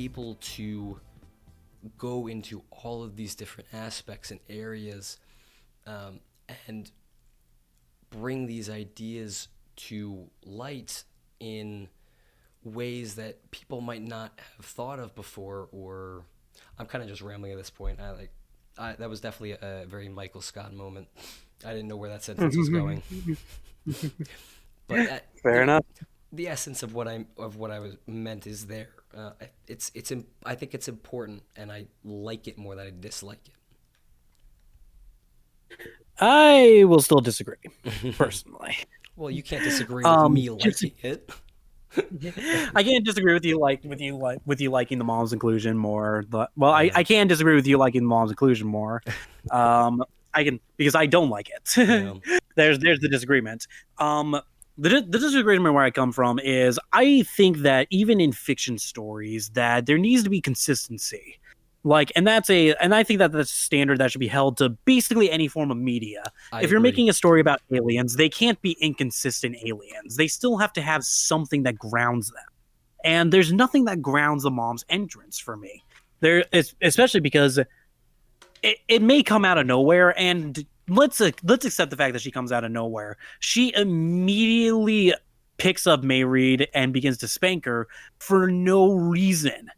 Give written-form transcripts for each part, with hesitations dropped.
able to go into all of these different aspects and areas, um, and bring these ideas to light in ways that people might not have thought of before. Or I'm kind of just rambling at this point. That was definitely a very Michael Scott moment. I didn't know where that sentence was going, but Fair enough. the essence of what I was meant is there. I think it's important, and I like it more than I dislike I will still disagree, it. personally. Well, you can't disagree with me Just liking it. I can't disagree with you with you liking the mom's inclusion more. Well, Yeah, I can disagree with you liking the mom's inclusion more. Um, I can because I don't like it. yeah, There's the disagreement. Um, the disagreement where I come from is I think that even in fiction stories that there needs to be consistency. Like, and I think that that's a standard that should be held to basically any form of media. I If you're agree. making a story about aliens, they can't be inconsistent aliens. They still have to have something that grounds them. And there's nothing that grounds the mom's entrance for me. Especially because it may come out of nowhere, and let's accept the fact that she comes out of nowhere. She immediately picks up Mairead and begins to spank her for no reason.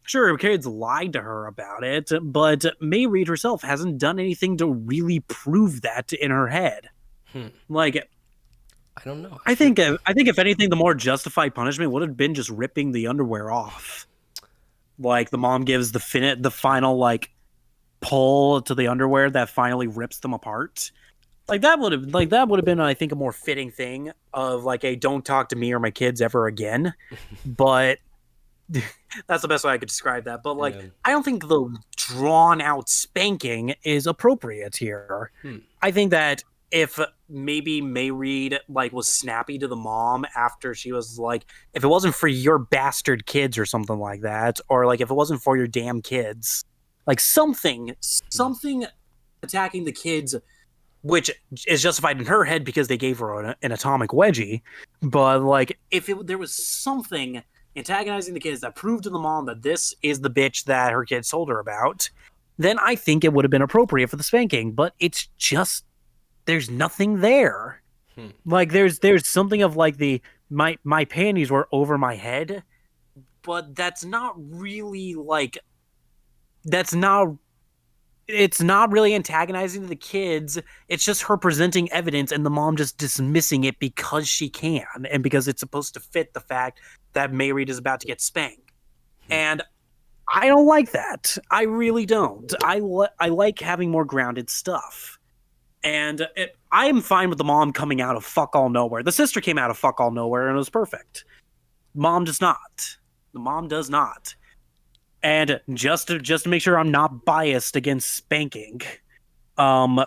Sure, her kids lied to her about it, but Mairead herself hasn't done anything to really prove that in her head. Hmm. Like, I don't know. I feel I think if anything, the more justified punishment would have been just ripping the underwear off. Like the mom gives the final like pull to the underwear that finally rips them apart. Like that would have been, I think, a more fitting thing of like a don't talk to me or my kids ever again. But that's the best way I could describe that. But like yeah. I don't think the drawn out spanking is appropriate here. Hmm. I think that if maybe Mairead like was snappy to the mom after she was like, if it wasn't for your bastard kids or something like that, or like if it wasn't for your damn kids, like Hmm. something attacking the kids, which is justified in her head because they gave her an atomic wedgie. But like, there was something antagonizing the kids that proved to the mom that this is the bitch that her kids told her about, then I think it would have been appropriate for the spanking. But it's just there's nothing there. Hmm. Like there's something of like the my panties were over my head, but that's not really like that's not it's not really antagonizing the kids. It's just her presenting evidence and the mom just dismissing it because she can and because it's supposed to fit the fact that Mairead is about to get spanked. Hmm. And I don't like that. I really don't. I like having more grounded stuff. And I'm fine with the mom coming out of fuck all nowhere. The sister came out of fuck all nowhere and it was perfect. Mom does not. The mom does not. And just to make sure I'm not biased against spanking, um,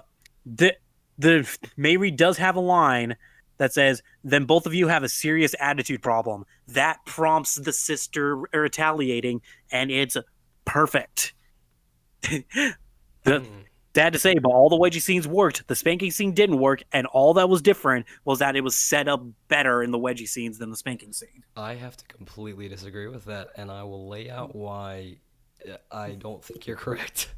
the the Mairead does have a line that says, "Then both of you have a serious attitude problem." That prompts the sister retaliating, and it's perfect. the Hmm. Sad to say, but all the wedgie scenes worked. The spanking scene didn't work, and all that was different was that it was set up better in the wedgie scenes than the spanking scene. I have to completely disagree with that, and I will lay out why I don't think you're correct.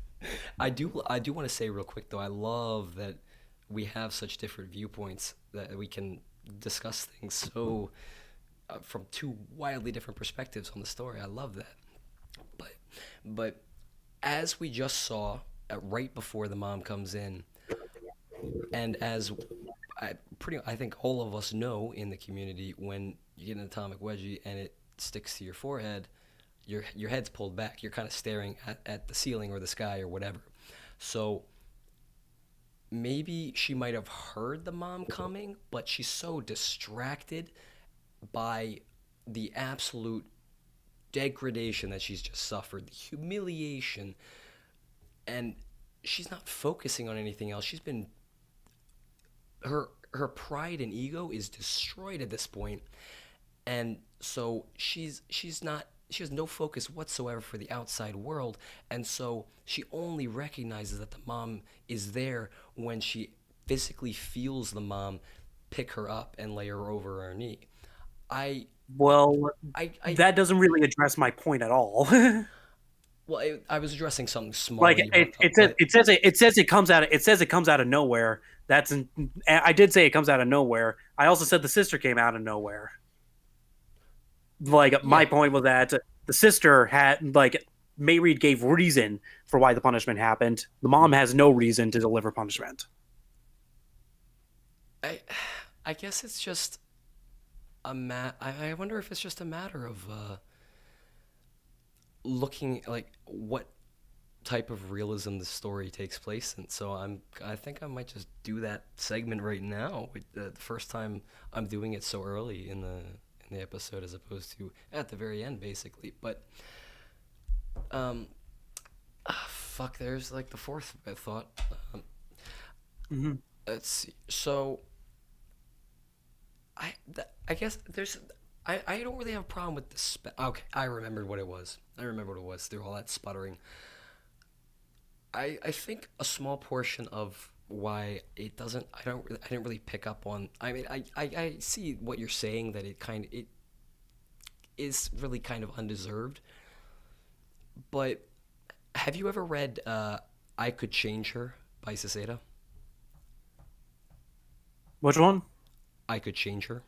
I do want to say real quick though, I love that we have such different viewpoints that we can discuss things so from two wildly different perspectives on the story. I love that. But but as we just saw right before the mom comes in, and as I think all of us know in the community, when you get an atomic wedgie and it sticks to your forehead, your head's pulled back. You're kind of staring at the ceiling or the sky or whatever. So maybe she might have heard the mom coming, but she's so distracted by the absolute degradation that she's just suffered, the humiliation, and she's not focusing on anything else. She's been her pride and ego is destroyed at this point, and so she's not she has no focus whatsoever for the outside world, and so she only recognizes that the mom is there when she physically feels the mom pick her up and lay her over her knee. I Well, I that doesn't really address my point at all. well, I was addressing something small Like that you brought up, it says but it comes out of nowhere. I did say it comes out of nowhere. I also said the sister came out of nowhere. Like yeah, my point was that the sister had like Mairead gave reason for why the punishment happened. The mom hmm. has no reason to deliver punishment. I I guess it's just I wonder if it's just a matter of looking like what type of realism the story takes place in. So I think I might just do that segment right now. The first time I'm doing it so early in the episode as opposed to at the very end, basically. But um, fuck, there's like the fourth thought. Um, Mm-hmm. let's see. So I guess I don't really have a problem with the okay, I remembered what it was. I remember what it was through all that sputtering. I think a small portion of why it doesn't I didn't really pick up on. I mean, I see what you're saying, that it is really kind of undeserved. But have you ever read I Could Change Her by Siseda? Which one? I Could Change Her.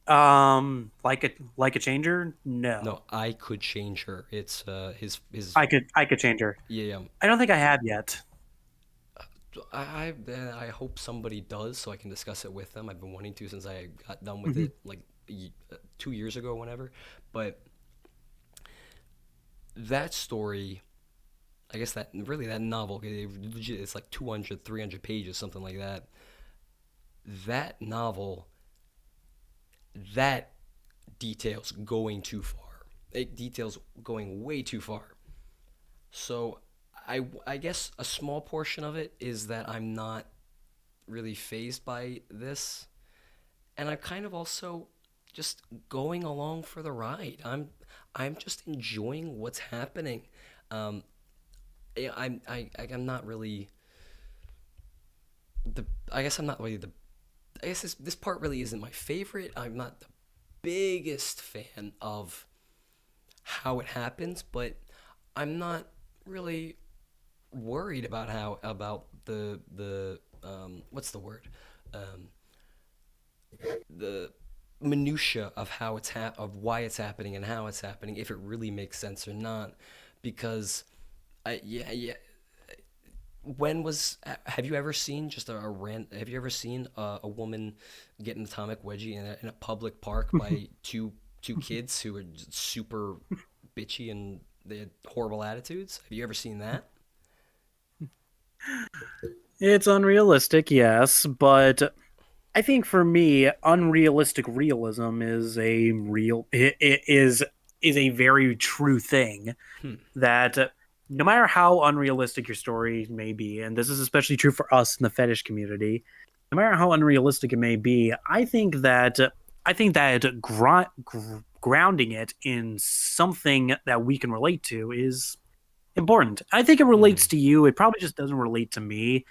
Like a changer? No, No, I Could Change Her. It's his I could change her. yeah, yeah. I don't think I have yet. I hope somebody does so I can discuss it with them. I've been wanting to since I got done with Mm-hmm. it like 2 years ago, whenever. But that story, I guess that really that novel, it's like 200, 300 pages, something like that. That novel, that details going too far. It details going way too far. So I guess a small portion of it is that I'm not really phased by this, and I'm kind of also just going along for the ride. I'm just enjoying what's happening. Um, I'm not really the. I guess I'm not really the. I guess this part really isn't my favorite. I'm not the biggest fan of how it happens, but I'm not really worried about the what's the word, um, the minutia of of why it's happening and how it's happening, if it really makes sense or not, because yeah. When was have you ever seen just a rant? Have you ever seen a woman get an atomic wedgie in a public park by two kids who are just super bitchy and they had horrible attitudes? Have you ever seen that? It's unrealistic, yes, but I think for me, unrealistic realism is a real it is a very true thing Hmm. that no matter how unrealistic your story may be, and this is especially true for us in the fetish community, no matter how unrealistic it may be, I think that grounding it in something that we can relate to is important. I think it Mm-hmm. relates to you. It probably just doesn't relate to me.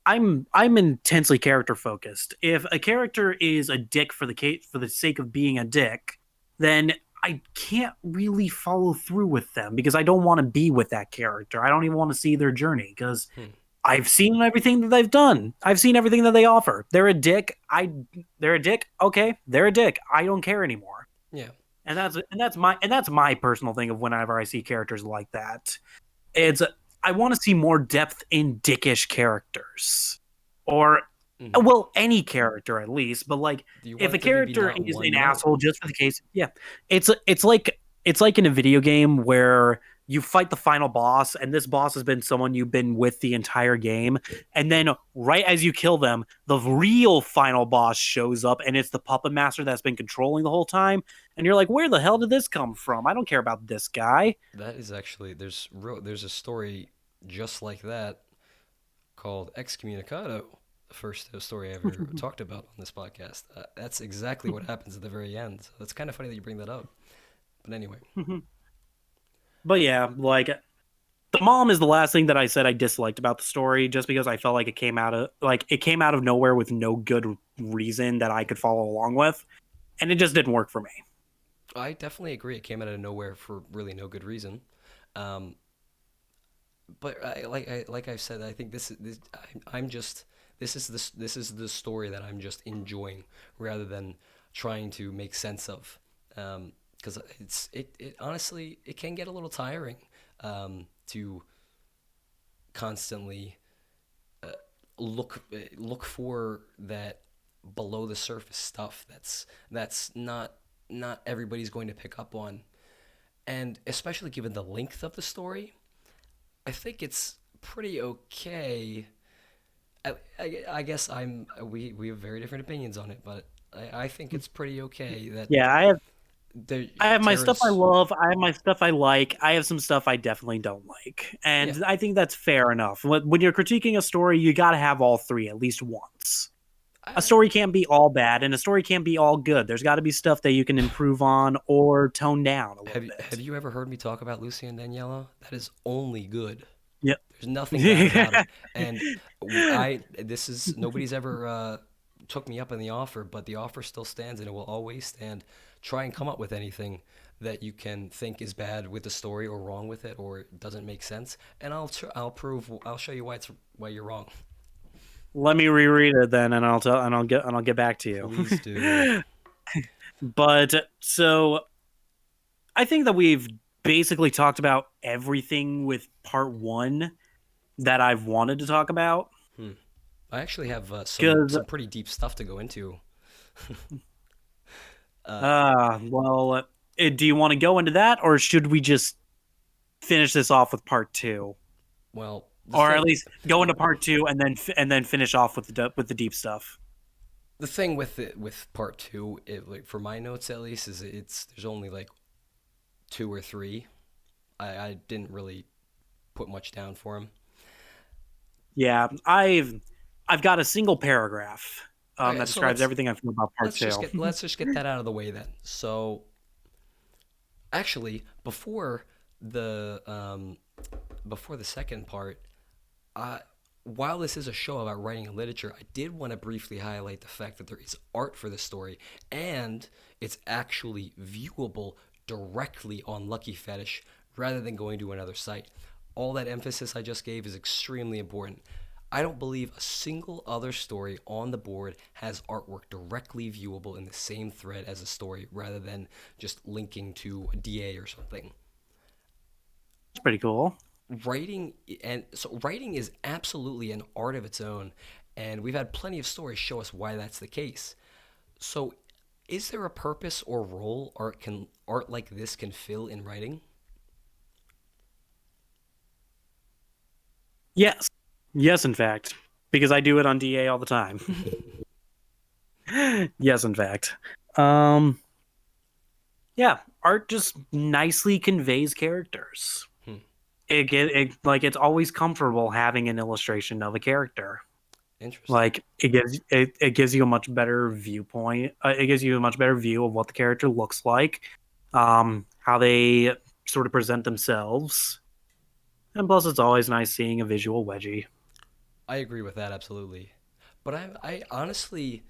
I'm intensely character focused. If a character is a dick for the sake of being a dick, then I can't really follow through with them because I don't want to be with that character. I don't even want to see their journey because Hmm. I've seen everything that they've done. I've seen everything that they offer. They're a dick. Okay, they're a dick. I don't care anymore. Yeah. And that's my personal thing of whenever I see characters like that. It's I want to see more depth in dickish characters, or Mm-hmm. well, any character at least. But like, Do you if want a it to maybe character not is an one note? asshole just for the case, yeah, it's like in a video game where you fight the final boss, and this boss has been someone you've been with the entire game, and then right as you kill them, the real final boss shows up, and it's the puppet master that's been controlling the whole time, and you're like, where the hell did this come from? I don't care about this guy. That is actually there's a story just like that called Excommunicado, the first story I ever talked about on this podcast. That's exactly what happens at the very end. So that's kind of funny that you bring that up. But anyway, But yeah, like the mom is the last thing that I said I disliked about the story, just because I felt like it came out of nowhere with no good reason that I could follow along with. and it just didn't work for me. I definitely agree. It came out of nowhere for really no good reason. Um, but like I've said, I think I'm just this is the story that I'm just enjoying rather than trying to make sense of. Because it honestly it can get a little tiring to constantly look for that below the surface stuff that's not everybody's going to pick up on, and especially given the length of the story, I think it's pretty okay. I guess we have very different opinions on it, but I think it's pretty okay that Yeah, the I have my stuff I Tara's love. I have my stuff I like. I have some stuff I definitely don't like. yeah. And I think that's fair enough. When you're critiquing a story, you got to have all three at least once. A I, story can't be all bad and a story can't be all good. There's got to be stuff that you can improve on or tone down a little have bit. you ever heard me talk about Lucy and Daniela? That is only good. Yep. There's nothing bad about it. And I this is nobody's ever took me up on the offer, but the offer still stands and it will always stand. Try and come up with anything that you can think is bad with the story or wrong with it or doesn't make sense, and I'll show you why you're wrong. Let me reread it then, and I'll get back to Please do. you. But so I think that we've basically talked about everything with part one that I've wanted to talk about. Hmm. I actually have Because, some pretty deep stuff to go into. Uh, well, do you want to go into that, or should we just finish this off with part two, well, or at least go into part two and then finish off with the deep stuff? the thing with it with part two, like for my notes at least, is it's there's only like two or three. I didn't really put much down for him. Yeah, I've got a single paragraph Okay, that so describes everything I feel about part two. let's just get that out of the way then. So actually, the um, before the second part, uh, while this is a show about writing and literature, I did want to briefly highlight the fact that there is art for the story, and it's actually viewable directly on Lucky Fetish rather than going to another site. All that emphasis I just gave is extremely important. I don't believe a single other story on the board has artwork directly viewable in the same thread as a story rather than just linking to a DA or something. It's pretty cool. Writing writing is absolutely an art of its own, and we've had plenty of stories show us why that's the case. So is there a purpose or role art like this can fill in writing? Yes, yes, in fact, because I do it on DA all the time. Yes, in fact. Um, yeah, art just nicely conveys characters. Hmm, It's always comfortable having an illustration of a character. interesting. Like it gives you a much better viewpoint. It gives you a much better view of what the character looks like, how they sort of present themselves, and plus it's always nice seeing a visual wedgie. I agree with that absolutely. But I honestly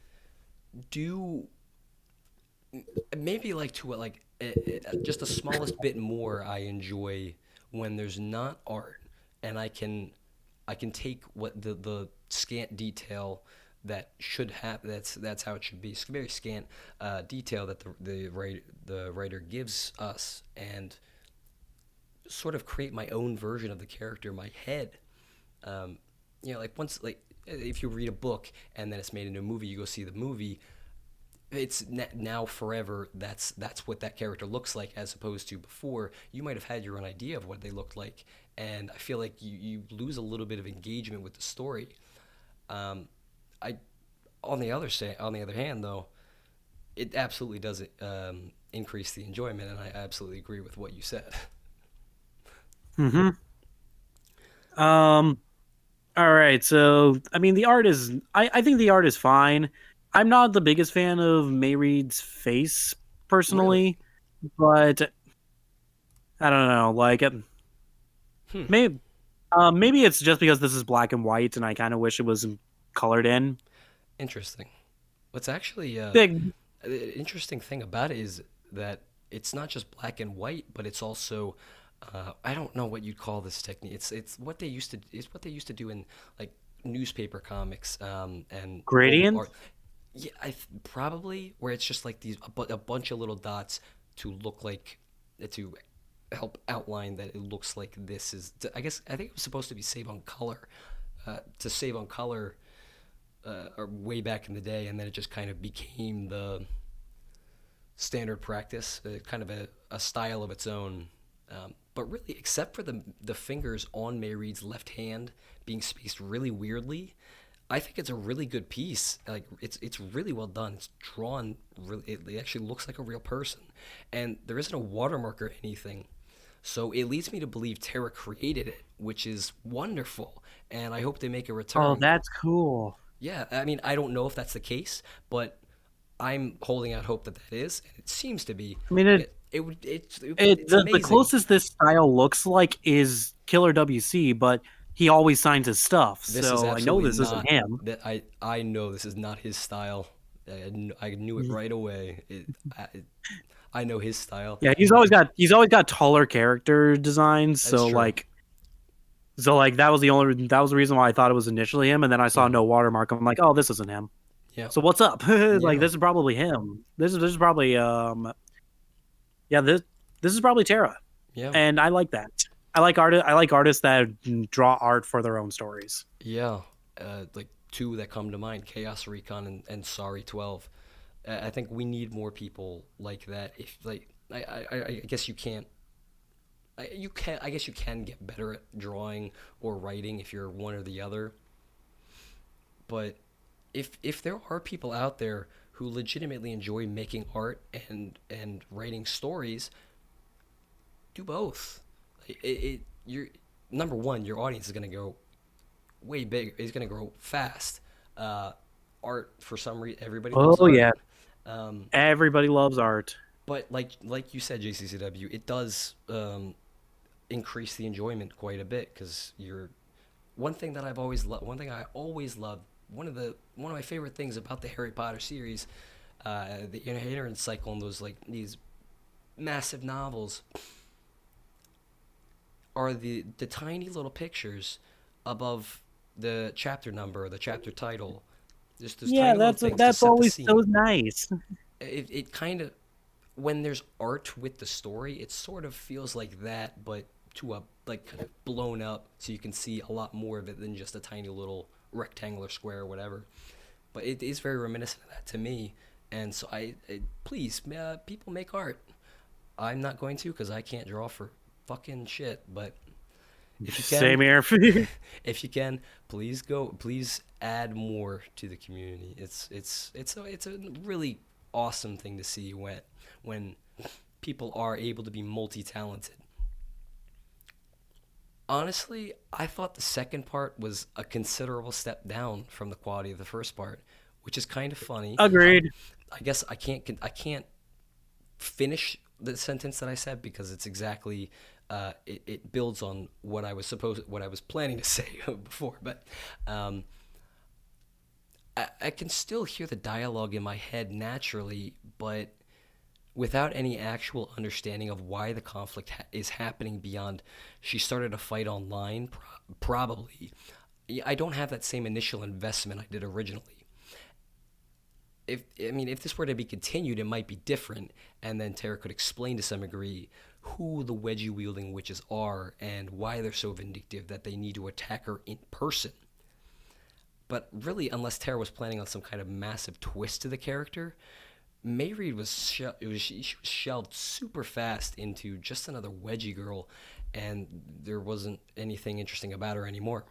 do maybe like to like just the smallest bit more I enjoy when there's not art and I can take what the scant detail that should have that's how it should be. It's very scant detail that the writer gives us and sort of create my own version of the character in my head. Um, like once like if you read a book and then it's made into a movie, you go see the movie. It's now forever. That's what that character looks like, as opposed to before. You might have had your own idea of what they looked like, and I feel like you lose a little bit of engagement with the story. Um, I on the other hand, though, it absolutely does increase the enjoyment, and I absolutely agree with what you said. Hmm. Um. All right. So, I mean, I think the art is fine. I'm not the biggest fan of Mayread's face Really? personally, but I don't know. Hmm. Maybe it's just because this is black and white, and I kind of wish it was colored in. Interesting. What's actually Big. the interesting thing about it is that it's not just black and white, but it's also I don't know what you'd call this technique. It's what they used to it's what they used to do in like newspaper comics and old Gradient? art. Yeah, probably where it's just like a bunch of little dots to look like to help outline that it looks like this is. I think it was supposed to be save on color, to save on color, or way back in the day, and then it just kind of became the standard practice, kind of a style of its own. But really, except for the fingers on Mairead's left hand being spaced really weirdly, I think it's a really good piece. Like it's really well done. It's drawn really. It actually looks like a real person, and there isn't a watermark or anything. So it leads me to believe Terra created it, which is wonderful. And I hope they make a Oh, return. that's cool. Yeah, I mean, I don't know if that's the case, but I'm holding out hope that that is. And it seems to be. I mean, It's the amazing. closest this style looks like is Killer WC, but he always signs his stuff, This is so I know absolutely this isn't not him. that I know this is not his style. I knew it right away. I know his style. Yeah, he's always got taller character designs, That's so true. that was that was the reason why I thought it was initially him, and then I saw Hmm. no watermark. I'm like, oh, this isn't him. Yeah. So what's up? Like Yeah. this is probably him. This is probably yeah this is probably Terra, Yeah. and I like that. I like artists that draw art for their own stories. Yeah. Like two that come to mind: Chaos Recon and Sorry 12. I think we need more people like that. If like I guess you can't. You can. I guess you can get better at drawing or writing if you're one or the other. But if there are people out there who legitimately enjoy making art and writing stories, do both. You're number one. Your audience is gonna go way big. It's gonna grow fast. Uh, Art for some reason, everybody loves Oh art. yeah, Um, everybody loves art. but like you said, JCCW, it does increase the enjoyment quite a bit because you're one thing that I've always loved. One thing I always loved. One of my favorite things about the Harry Potter series, the Inherent Cycle, and those like these massive novels are the tiny little pictures above the chapter number or the chapter title. Just those Yeah, tiny little things to that's set the always so scene. nice. It kind of when there's art with the story, it sort of feels like that, but to a like kind of blown up, so you can see a lot more of it than just a tiny little rectangular square or whatever. But it is very reminiscent of that to me, and so please, people make art. I'm not going to because I can't draw for fucking shit. But if you can, Same here. if you can, please go. Please add more to the community. It's a really awesome thing to see when people are able to be multi-talented. Honestly, I thought the second part was a considerable step down from the quality of the first part, which is kind of funny. Agreed. I guess I can't finish the sentence that I said because it's exactly it builds on what I was planning to say before, but um, I can still hear the dialogue in my head naturally, but without any actual understanding of why the conflict is happening beyond she started a fight online, probably. I don't have that same initial investment I did originally. If this were to be continued, it might be different, and then Tara could explain to some degree who the wedgie wielding witches are and why they're so vindictive that they need to attack her in person. But really, unless Tara was planning on some kind of massive twist to the character, Mairead she was shelved super fast into just another wedgie girl, and there wasn't anything interesting about her anymore.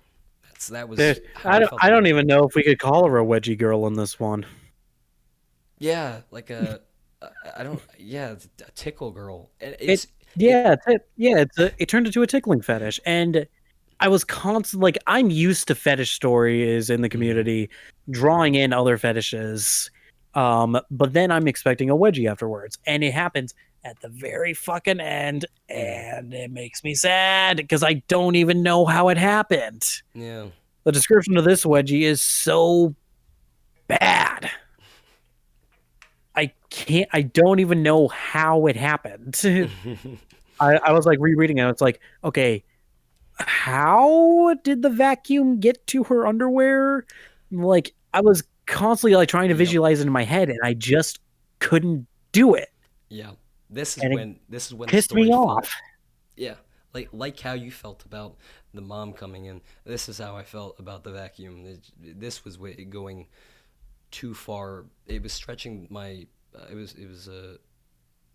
That was how I felt I about don't it. even know if we could call her a wedgie girl in this one. Yeah, like I don't yeah, a tickle girl. It It yeah, it turned into a tickling fetish, and I was constant like I'm used to fetish stories in the mhm, community, drawing in other fetishes, but then I'm expecting a wedgie afterwards, and it happens at the very fucking end, mhm, and it makes me sad because I don't even know how it happened. yeah. The description of this wedgie is so bad. I don't even know how it happened. I was like rereading it. It's like, okay, how did the vacuum get to her underwear? Like, I was constantly like trying to Yep. visualize it in my head, and I just couldn't do it. Yeah. And it This is when the pissed me story felt, off. yeah, like how you felt about the mom coming in. This is how I felt about the vacuum. This was going too far. It was stretching my. It was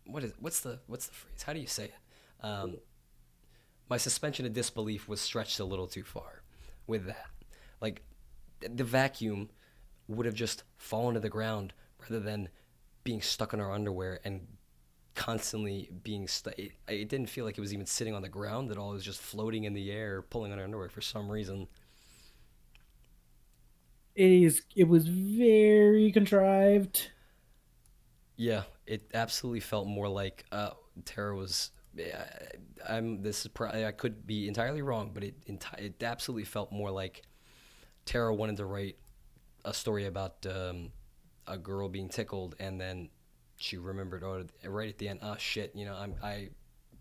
what's the phrase? How do you say it? Um, my suspension of disbelief was stretched a little too far with that. Like the vacuum would have just fallen to the ground rather than being stuck in our underwear and constantly being it didn't feel like it was even sitting on the ground at all. It was just floating in the air, pulling on our underwear for some reason. It was very contrived. Yeah, it absolutely felt more like Tara was. Yeah, I'm. This is. I could be entirely wrong, but it absolutely felt more like Tara wanted to write a story about a girl being tickled, and then she remembered, oh, right at the end, oh shit, I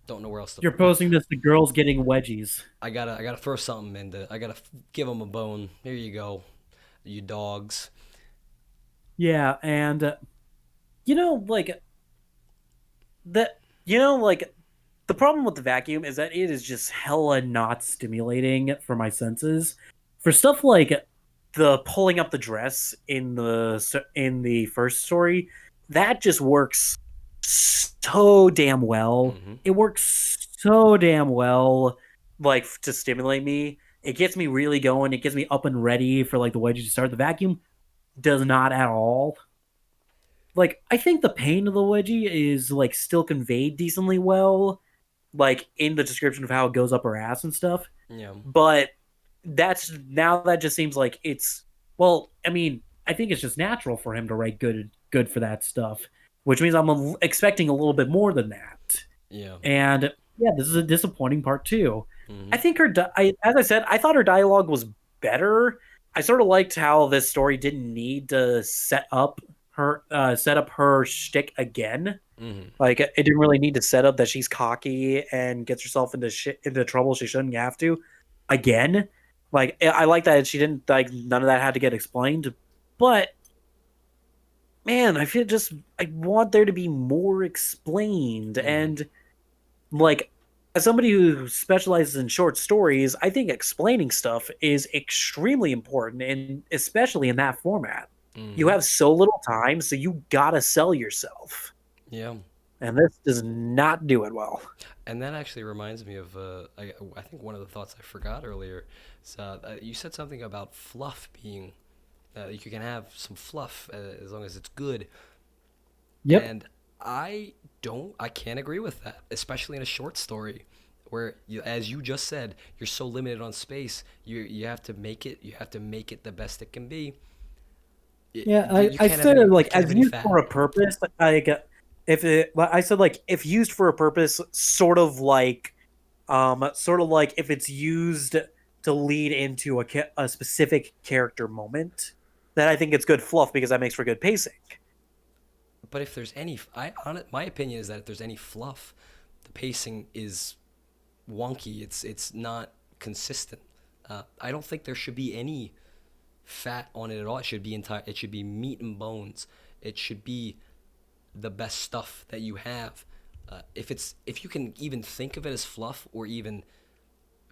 don't know where else to. You're posting this to girls getting wedgies. I gotta throw something into. I gotta give them a bone. Here you go, you dogs. Yeah, and you know, like that. Like the problem with the vacuum is that it is just hella not stimulating for my senses. For stuff like the pulling up the dress in the first story, that just works so damn well. Mm-hmm. It works so damn well, like to stimulate me. It gets me really going. It gets me up and ready for like the wedgie to start. The vacuum does not at all. Like I think the pain of the wedgie is like still conveyed decently well, like in the description of how it goes up her ass and stuff. Yeah. But that's now that just seems like it's well, I mean, I think it's just natural for him to write good for that stuff, which means I'm expecting a little bit more than that. Yeah. And yeah, this is a disappointing part too. Mm-hmm. I think as I said, I thought her dialogue was better. I sort of liked how this story didn't need to set up her shtick again. Mm-hmm. Like it didn't really need to set up that she's cocky and gets herself into shit into trouble she shouldn't have to again. Like I like that she didn't like none of that had to get explained. But man, I feel just I want there to be more explained. Mm-hmm. And like as somebody who specializes in short stories, I think explaining stuff is extremely important, and especially in that format. You Mm-hmm. have so little time, so you gotta sell yourself. Yeah. And this does not do it well. And that actually reminds me of I think one of the thoughts I forgot earlier. So you said something about fluff being you can have some fluff as long as it's good. Yep. And I can't agree with that, especially in a short story where as you just said, you're so limited on space. You have to make it. You have to make it the best it can be. Yeah, You I can't have said any. it You like can't as have any used fat. for a purpose. Like I said like if used for a purpose, sort of like if it's used to lead into a specific character moment, then I think it's good fluff because that makes for good pacing. But if there's any, my opinion is that if there's any fluff, the pacing is wonky. It's not consistent. I don't think there should be any fat on it at all. It should be entire. It should be meat and bones. It should be the best stuff that you have. If you can even think of it as fluff or even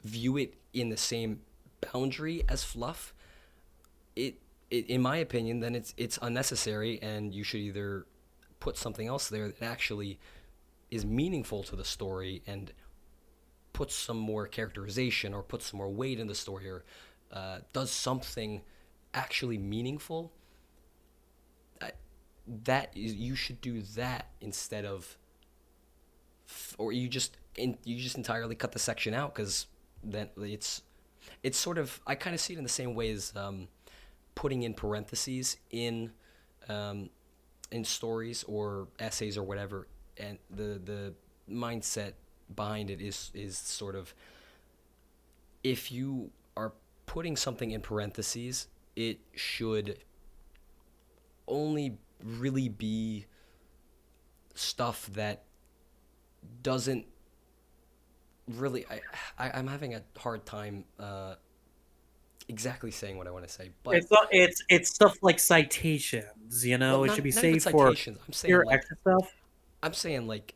view it in the same boundary as fluff, it, in my opinion, then it's unnecessary, and you should either put something else there that actually is meaningful to the story and puts some more characterization or puts some more weight in the story or does something actually meaningful. I, you should do that instead of, or you just entirely cut the section out because then it's sort of I kind of see it in the same way as putting in parentheses um, in stories or essays or whatever, and the mindset behind it is sort of if you are putting something in parentheses, it should only really be. stuff that doesn't really. I'm having a hard time exactly saying what I want to say, but It's stuff like citations. well, It should be not even saved for citations. your extra stuff. I'm saying like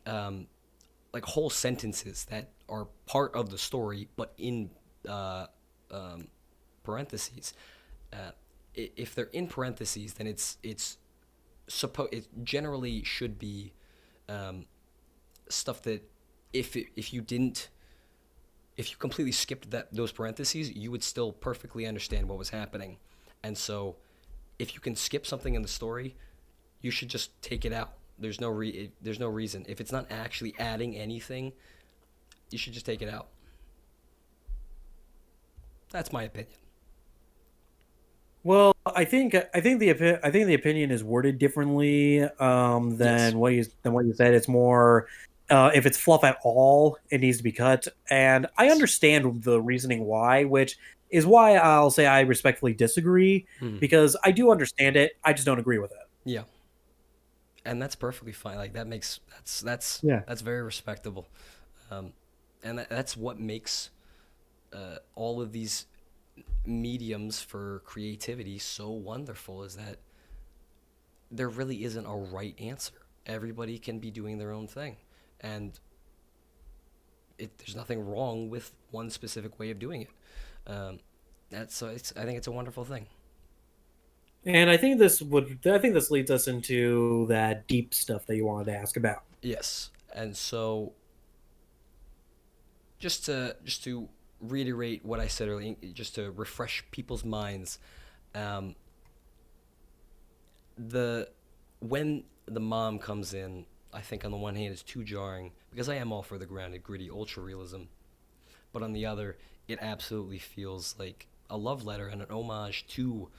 whole sentences that are part of the story, but in uh, um, parentheses. Uh, if they're in parentheses, then it generally should be um, stuff that if you didn't if you completely skipped those parentheses, you would still perfectly understand what was happening. And so, if you can skip something in the story, you should just take it out. There's no reason. If it's not actually adding anything, you should just take it out. That's my opinion. Well, I think the opinion is worded differently Yes. than what you said. It's more if it's fluff at all, it needs to be cut. And I Yes. understand the reasoning why, which is why I'll say I respectfully disagree Mhm. because I do understand it. I just don't agree with it. Yeah, and that's perfectly fine. Like Yeah. that's very respectable, um, and that's what makes all of these mediums for creativity so wonderful. Is that there really isn't a right answer. Everybody can be doing their own thing, and there's nothing wrong with one specific way of doing it. Um, that's so it's I think it's a wonderful thing. And I think this leads us into that deep stuff that you wanted to ask about. Yes, and so just to reiterate what I said earlier, just to refresh people's minds, um, the when the mom comes in, I think on the one hand it's too jarring because I am all for the grounded, gritty, ultra realism, but on the other, it absolutely feels like a love letter and an homage to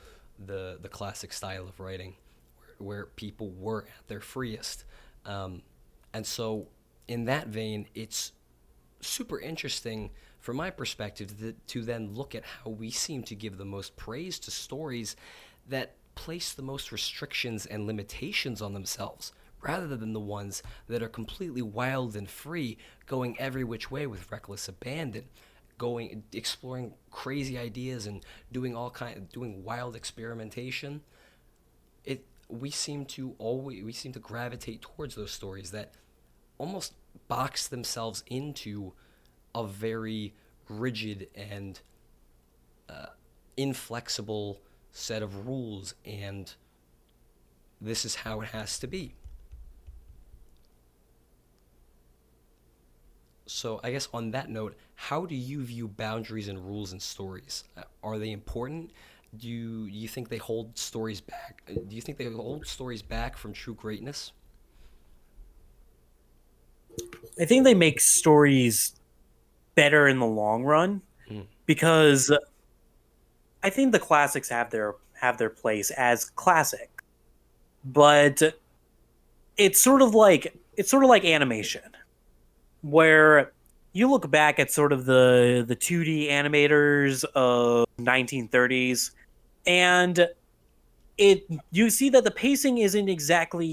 the classic style of writing, where people were at their freest, um, and so in that vein, it's super interesting from my perspective to then look at how we seem to give the most praise to stories that place the most restrictions and limitations on themselves rather than the ones that are completely wild and free, going every which way with reckless abandon, going exploring crazy ideas and doing wild experimentation. It we seem to gravitate towards those stories that almost box themselves into a very rigid and inflexible set of rules, and this is how it has to be. So, I guess on that note, how do you view boundaries and rules in stories? Are they important? You think they hold stories back? Do you think they hold stories back from true greatness? I think they make stories better in the long run Mm, because I think the classics have their place as classic, but it's sort of like animation where you look back at sort of the 2D animators of 1930s and it you see that the pacing isn't exactly,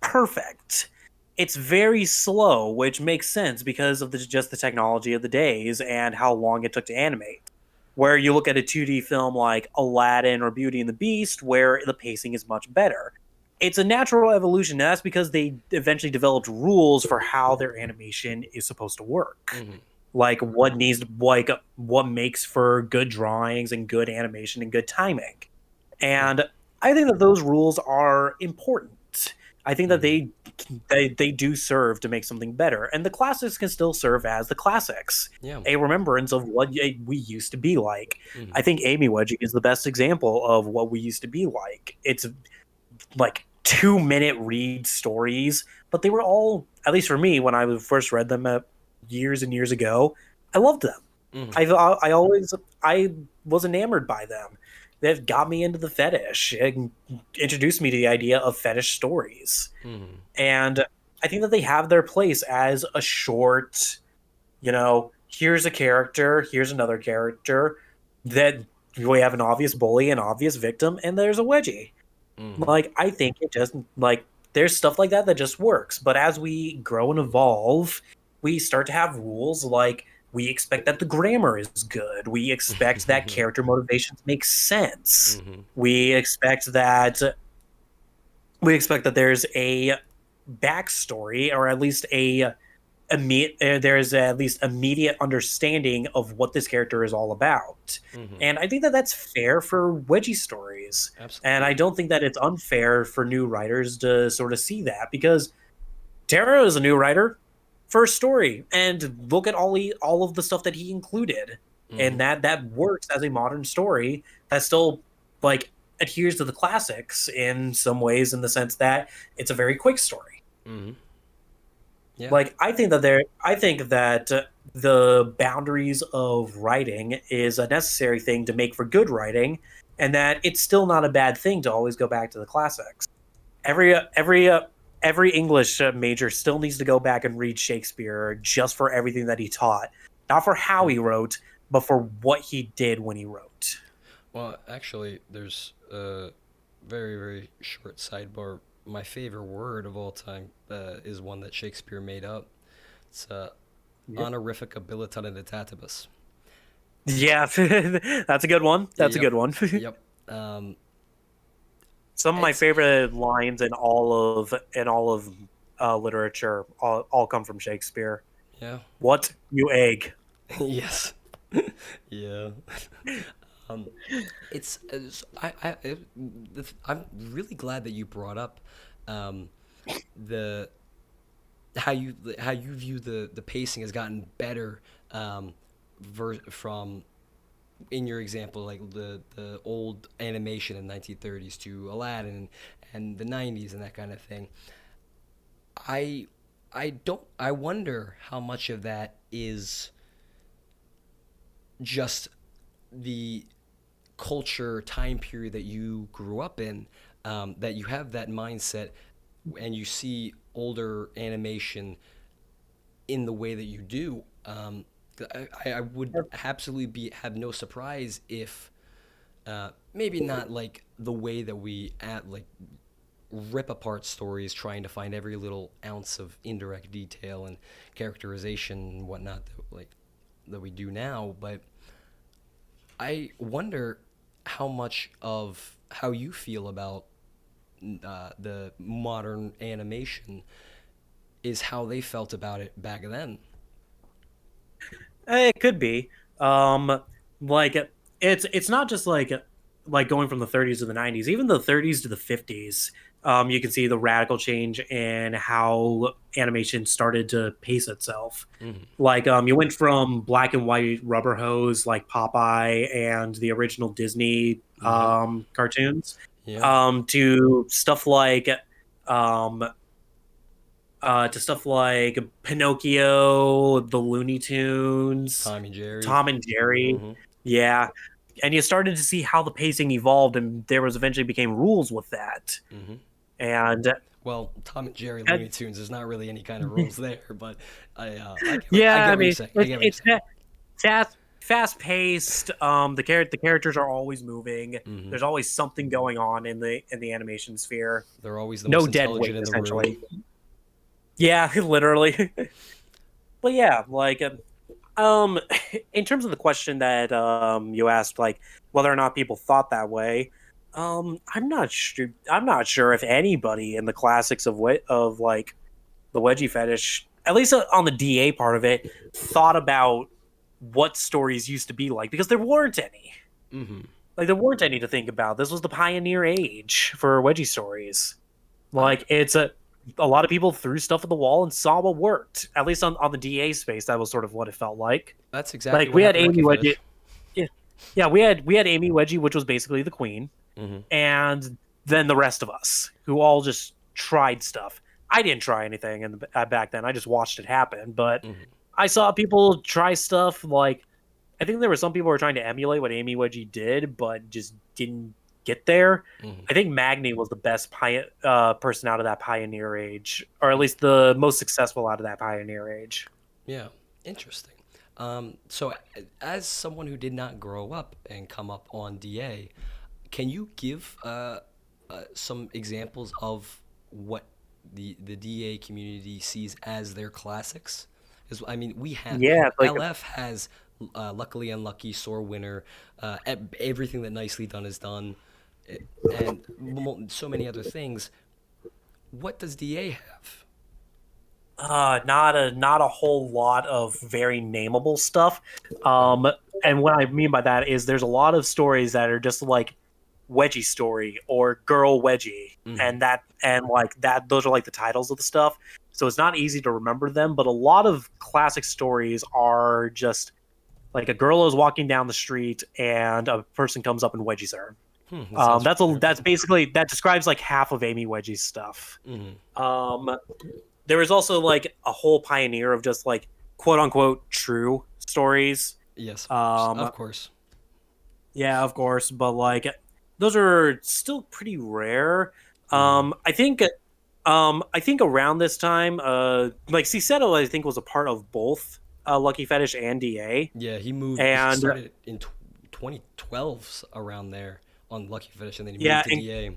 perfect. It's very slow, which makes sense because of just the technology of the days and how long it took to animate. Where you look at a 2D film like Aladdin or Beauty and the Beast, where the pacing is much better. It's a natural evolution. And that's because they eventually developed rules for how their animation is supposed to work. mm, What makes for good drawings and good animation and good timing. mm, And I think that those rules are important. I think that mm. they do serve to make something better, and the classics can still serve as the classics, Yeah. a remembrance of what we used to be like. Mm, I think Amy Wedging is the best example of what we used to be like. It's like 2 minute read stories, but they were all, at least for me, when I first read them years and years ago, I loved them. mm, I always I was enamored by them. That got me into the fetish and introduced me to the idea of fetish stories. mm, And I think that they have their place as a short, here's a character, here's another character, that we have an obvious bully, an obvious victim, and there's a wedgie. mm. Like, I think it just, like, there's stuff like that that just works. But as we grow and evolve, we start to have rules like we expect that the grammar is good. We expect that character motivations make sense. Hmm. We expect that there's a backstory, or at least there's at least immediate understanding of what this character is all about. Hmm. And I think that that's fair for wedgie stories. And I Absolutely. don't think that it's unfair for new writers to sort of see that, because Tara is a new writer, first story, and look at all of the stuff that he included, Hmm. and that works as a modern story that still like adheres to the classics in some ways, in the sense that it's a very quick story. Hmm. Yeah. Like I think that the boundaries of writing is a necessary thing to make for good writing, and that it's still not a bad thing to always go back to the classics. Every English major still needs to go back and read Shakespeare just for everything that he taught, not for how Yeah. he wrote, but for what he did when he wrote. Well, actually, there's a very, very short sidebar. My favorite word of all time is one that Shakespeare made up. It's Yep. honorific abilitatis. Yeah, that's a good one. That's a Yep. good one. Yep. Um, Some of my it's favorite lines in all of literature all come from Shakespeare. yeah. What, you egg? Yes. Yeah. Um, I'm really glad that you brought up um, the how you view the pacing has gotten better from in your example, like the old animation in 1930s to Aladdin and the 90s and that kind of thing. I I wonder how much of that is just the culture time period that you grew up in, that you have that mindset and you see older animation in the way that you do. I would absolutely be have no surprise if maybe not like the way that we at like rip apart stories trying to find every little ounce of indirect detail and characterization and whatnot that we do now, but I wonder how much of how you feel about the modern animation is how they felt about it back then. It could be. Um, like it's not just like going from the 30s to the 90s, even the 30s to the 50s. You can see the radical change in how animation started to pace itself. Hmm. Like you went from black and white rubber hose like Popeye and the original Disney Yep. cartoons, Yeah. to stuff like um, Pinocchio, the Looney Tunes, Tom and Jerry. Tom and Jerry. Hmm. Yeah. And you started to see how the pacing evolved, and there was eventually became rules with that. Hmm. And Well, Tom and Jerry uh, Looney Tunes. There's not really any kind of rules there, but I yeah, get I what you're mean, saying. I get what you're fast paced. The characters are always moving. saying. Hmm. There's always something going on in the animation sphere. They're always the No most dead intelligent weight, in the room. essentially. Yeah, literally. But yeah, like Um, in terms of the question that you asked, like whether or not people thought that way, I'm not sure. I'm not sure if anybody in the classics of like the wedgie fetish, at least on the DA part of it, thought about what stories used to be like, because there weren't any. Hmm. Like there weren't any to think about. This was the pioneer age for wedgie stories. I Like it's a lot of people threw stuff at the wall and saw what worked. At least on the DA space, that was sort of what it felt like. That's exactly Like what we had happened to Amy Monkey Wedgie. Fetish. Yeah, yeah, we had Amy Wedgie, which was basically the queen, Hmm. and then the rest of us who all just tried stuff. I didn't try anything back then. I just watched it happen. But Hmm. I saw people try stuff. Like I think there were some people who were trying to emulate what Amy Wedgie did, but just didn't get there. Hmm. I think Magni was the best person out of that pioneer age, or at least the most successful out of that pioneer age. Yeah, interesting. So, as someone who did not grow up and come up on DA, can you give some examples of what the DA community sees as their classics. Is I mean, we have Yeah, like LF has Luckily Unlucky, Sore Winner, everything that Nicely Done is done, and so many other things. What does DA have? not a whole lot of very nameable stuff. Hmm. And what I mean by that is there's a lot of stories that are just like Wedgie story or Girl Wedgie, Hmm. and like that those are like the titles of the stuff. So it's not easy to remember them, but a lot of classic stories are just like a girl is walking down the street and a person comes up and wedgies her. That sounds familiar. That's basically that describes like half of Amy Wedgie's stuff. Hmm. Um, there was also like a whole pioneer of just like quote unquote true stories. Yes, of course, Um, of course. yeah, of course, but like those are still pretty rare. Hmm. I think around this time, like Cicetto, I think was a part of both Lucky Fetish and DA, Yeah, he moved. He and started in 2012 around there on Lucky Fetish, and then he yeah, moved to DA.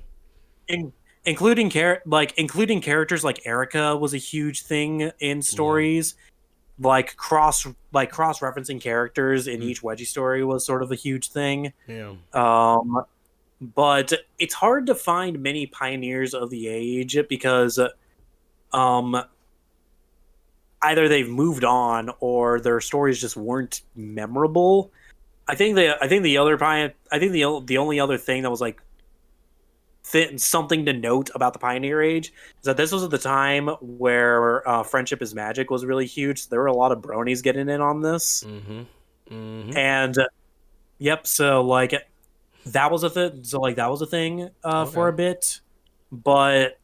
in, including characters like Erica was a huge thing in Yeah. stories. Cross referencing characters in Mm. each Wedgie story was sort of a huge thing. Yeah. Um, but it's hard to find many pioneers of the age because um, either they've moved on or their stories just weren't memorable. I think the other I think the only other thing that was like something to note about the Pioneer Age is that this was at the time where Friendship is Magic was really huge. So there were a lot of bronies getting in on this, Mm-hmm. Mm-hmm. and yep. So like that was a thing. So like that was a thing for Okay. a bit, but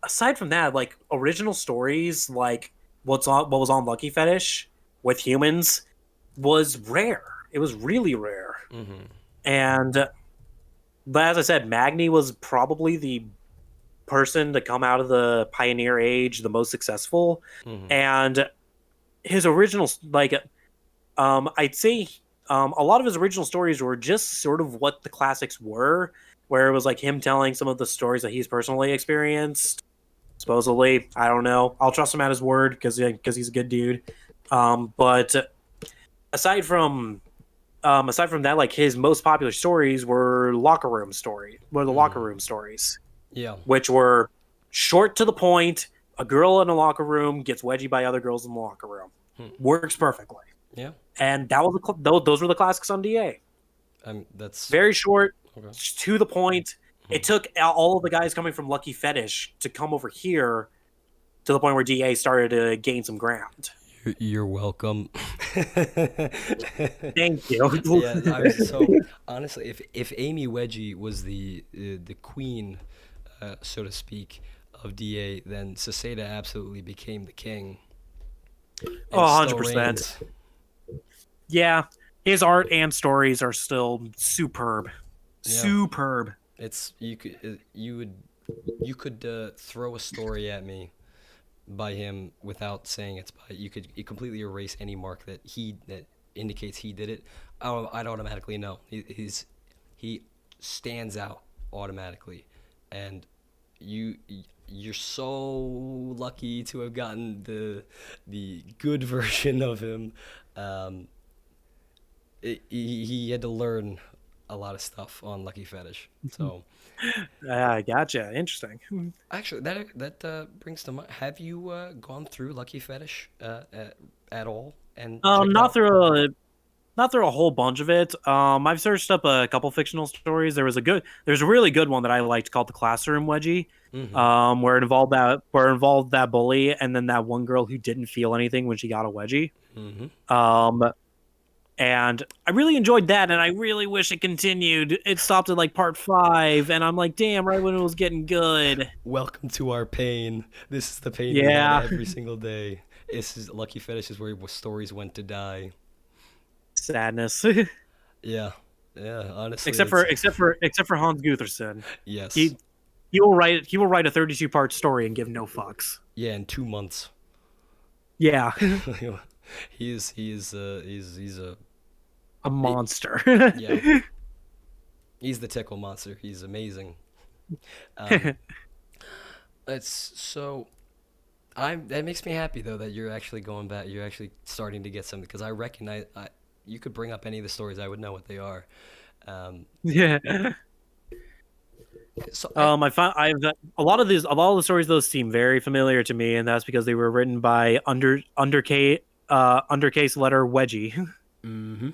aside from that, like original stories, like what was on Lucky Fetish with humans was rare. It was really rare, Mm-hmm. and but as I said, Magni was probably the person to come out of the Pioneer Age the most successful, Mm-hmm. and his original I'd say a lot of his original stories were just sort of what the classics were, where it was like him telling some of the stories that he's personally experienced. Supposedly, I don't know. I'll trust him at his word because he's a good dude. But aside from aside from that, like his most popular stories were the locker Mm. room stories, Yeah. which were short to the point. A girl in a locker room gets wedgie by other girls in the locker room. Hmm. Works perfectly. Yeah. And that was those were the classics on DA. That's Very short, okay. to the point. Hmm. It took all of the guys coming from Lucky Fetish to come over here to the point where DA started to gain some ground. You're welcome. Thank you. Yeah, I was so honestly, if Amy Wedgie was the queen, so to speak, of DA, then Saseda absolutely became the king, Oh, and still 100%. reigns. Yeah, his art and stories are still superb. Yeah, Superb. it's you could throw a story at me by him without saying it's by you completely erase any mark that indicates he did it. I'd automatically know he stands out automatically, and you you're so lucky to have gotten the good version of him. Um, he had to learn a lot of stuff on Lucky Fetish. So Gotcha. Interesting. actually, that brings to mind. Have you gone through Lucky Fetish at all and Um, checked not out? through a not through a whole bunch of it. I've searched up a couple fictional stories. There's a really good one that I liked called the Classroom Wedgie, Mm-hmm. where it involved that bully and then that one girl who didn't feel anything when she got a wedgie. Mm-hmm. Um, and I really enjoyed that, and I really wish it continued. It stopped at like part 5, and I'm like, damn, right when it was getting good. Welcome to our pain. This is the pain we had Yeah, every single day. This is Lucky Fetish is where stories went to die. sadness. Yeah, yeah. Honestly, it's Except for Hans Gutherson. yes. He he will write a 32-part story and give no fucks. Yeah, in 2 months. Yeah, He's a a he, monster. yeah. He's the tickle monster. He's amazing. Um, It's so I'm that makes me happy though that you're actually going back. You're actually starting to get something because I recognize you could bring up any of the stories, I would know what they are. Um, Yeah. so I I've a lot of the stories those seem very familiar to me, and that's because they were written by undercase letter Wedgie. mm-hmm.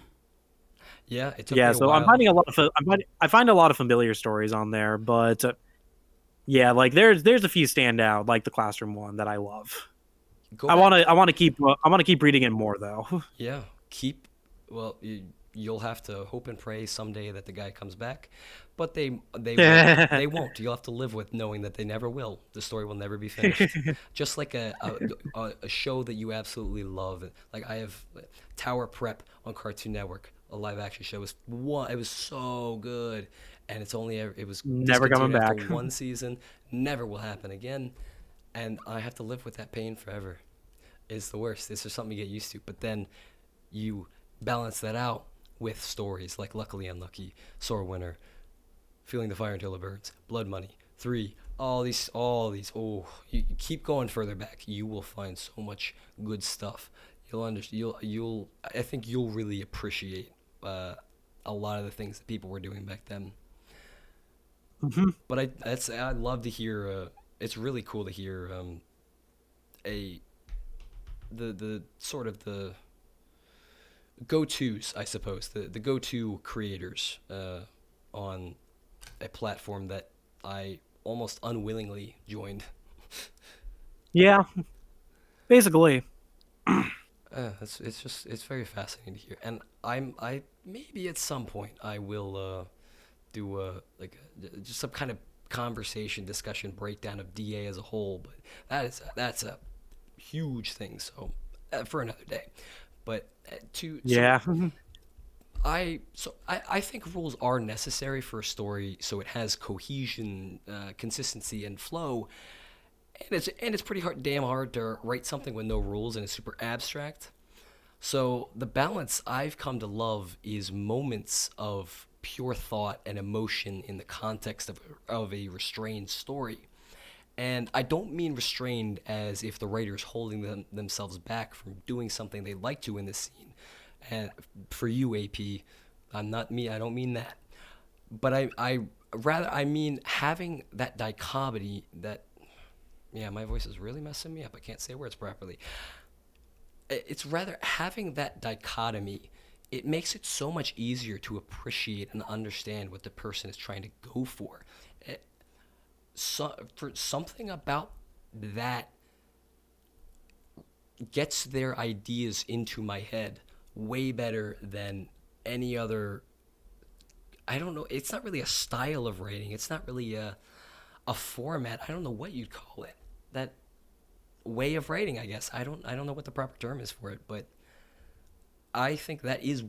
Yeah, it took me Yeah, a so while. I find a lot of familiar stories on there, but yeah, like there's a few standout, like the classroom one that I love. Go back. I want to keep reading it more though. Yeah, keep. Well, you'll have to hope and pray someday that the guy comes back, but they won't. They won't. You'll have to live with knowing that they never will. The story will never be finished. Just like a show that you absolutely love. Like I have Tower Prep on Cartoon Network, a live action show. It was so good, and it was Never coming discontinued after back. one season. Never will happen again, and I have to live with that pain forever. It's the worst. It's just something you get used to. But then you balance that out with stories like Luckily Unlucky, Sore Winner, Feeling the Fire Until It Burns, Blood Money, 3, all these. Oh, you keep going further back. You will find so much good stuff. You'll understand. I think you'll really appreciate a lot of the things that people were doing back then. Mhm. But I'd love to hear. It's really cool to hear a the sort of the go tos, I suppose, the go to creators on a platform that I almost unwillingly joined. Yeah, basically. It's very fascinating to hear, and I maybe at some point I will do just some kind of conversation, discussion, breakdown of DA as a whole, but that's a huge thing. So for another day. But to so Yeah. I think rules are necessary for a story so it has cohesion, consistency, and flow. And it's pretty hard, damn hard to write something with no rules and it's super abstract. So the balance I've come to love is moments of pure thought and emotion in the context of a restrained story. And I don't mean restrained as if the writer's holding themselves back from doing something they'd like to in this scene. And for you, AP, I'm not me. I don't mean that. But I mean having that dichotomy that, yeah, my voice is really messing me up. I can't say words properly. It's rather having that dichotomy. It makes it so much easier to appreciate and understand what the person is trying to go for. For something about that gets their ideas into my head way better than any other. I don't know. It's not really a style of writing. It's not really a format. I don't know what you'd call it. That way of writing, I guess. I don't know what the proper term is for it, but I think that is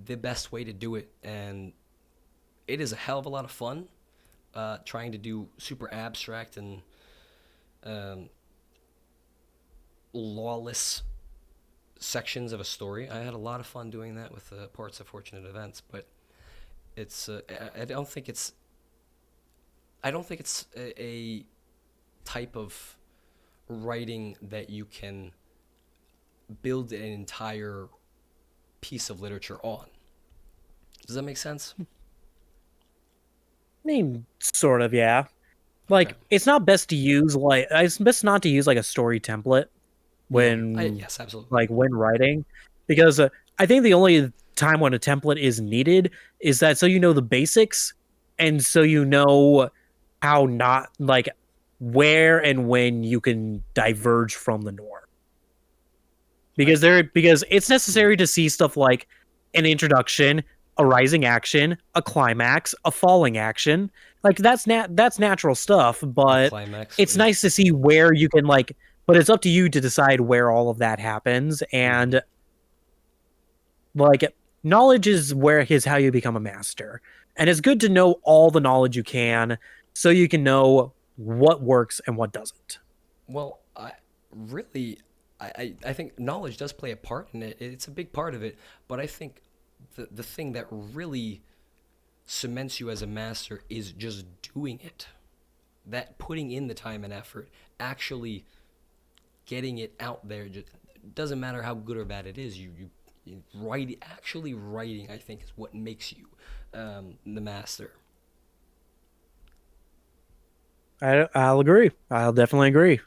the best way to do it, and it is a hell of a lot of fun trying to do super abstract and um, lawless sections of a story. I had a lot of fun doing that with parts of Fortunate Events, but it's I don't think it's a type of writing that you can build an entire piece of literature on. Does that make sense? I mean, sort of, yeah. Okay. Like, it's not best to use it's best not to use like a story template No. when Yes, absolutely. when writing, because I think the only time when a template is needed is that so you know the basics, and so you know how not like where and when you can diverge from the norm. I Because it's necessary to see stuff like an introduction, a rising action, a climax, a falling action. Like that's natural stuff, a but climax. it's nice to see where you can like but it's up to you to decide where all of that happens, Mm-hmm. and like knowledge is how you become a master. And it's good to know all the knowledge you can so you can know what works and what doesn't. Well, I really, I think knowledge does play a part in it. It's a big part of it, but I think the thing that really cements you as a master is just doing it. that putting in the time and effort, actually getting it out there, just doesn't matter how good or bad it is. You write actually writing, I think, is what makes you the master. I'll agree. I'll definitely agree.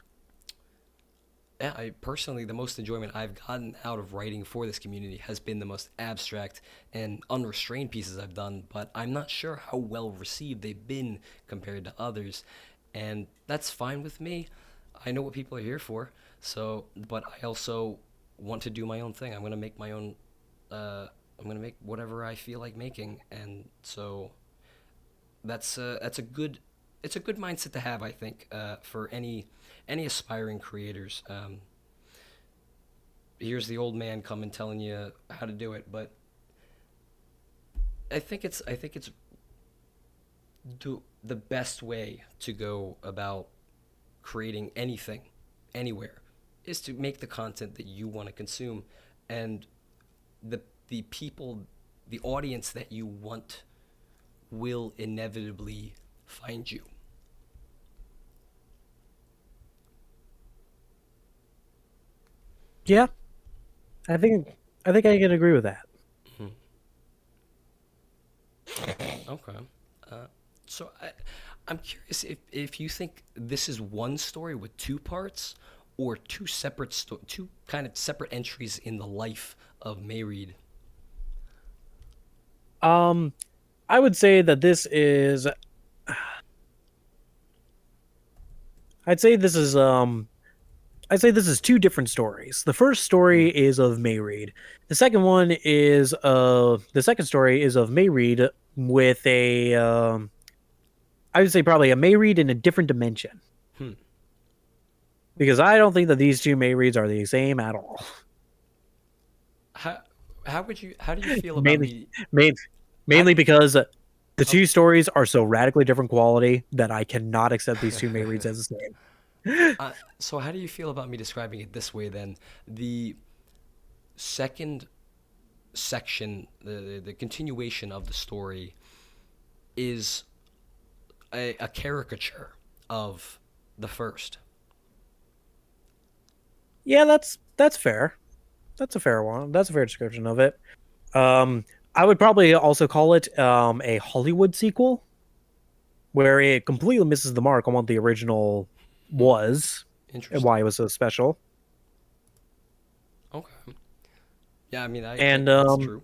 Yeah, I personally, the most enjoyment I've gotten out of writing for this community has been the most abstract and unrestrained pieces I've done, but I'm not sure how well received they've been compared to others. And that's fine with me. I know what people are here for. So, but I also want to do my own thing. I'm going to make my own, I'm going to make whatever I feel like making. And so that's a good, it's a good mindset to have, I think, for any aspiring creators. Here's the old man coming telling you how to do it, but I think it's the best way to go about creating anything, anywhere, is to make the content that you want to consume, and the people, the audience that you want will inevitably find you. Yeah, I think I can agree with that. Mhm. Okay. Uh, I'm curious if you think this is one story with two parts, or two kind of separate entries in the life of Mairead. Um, I would say that this is. I'd say this is. I'd say this is two different stories. The first Hmm. story is of Mayread. The second story is of Mayread with a I would say probably a Mayread in a different dimension. Hmm. Because I don't think that these two Mayreads are the same at all. How how do you feel about mainly me? main, How do Mainly you? because the Oh. two stories are so radically different quality that I cannot accept these two Mayreads as the same. So how do you feel about me describing it this way then? The second section, the continuation of the story, is a caricature of the first. Yeah, that's fair. That's a fair one. That's a fair description of it. I would probably also call it a Hollywood sequel, where it completely misses the mark on what the original Hmm. was and Interesting. why it was so special. Okay. Yeah, I mean, I And that's true.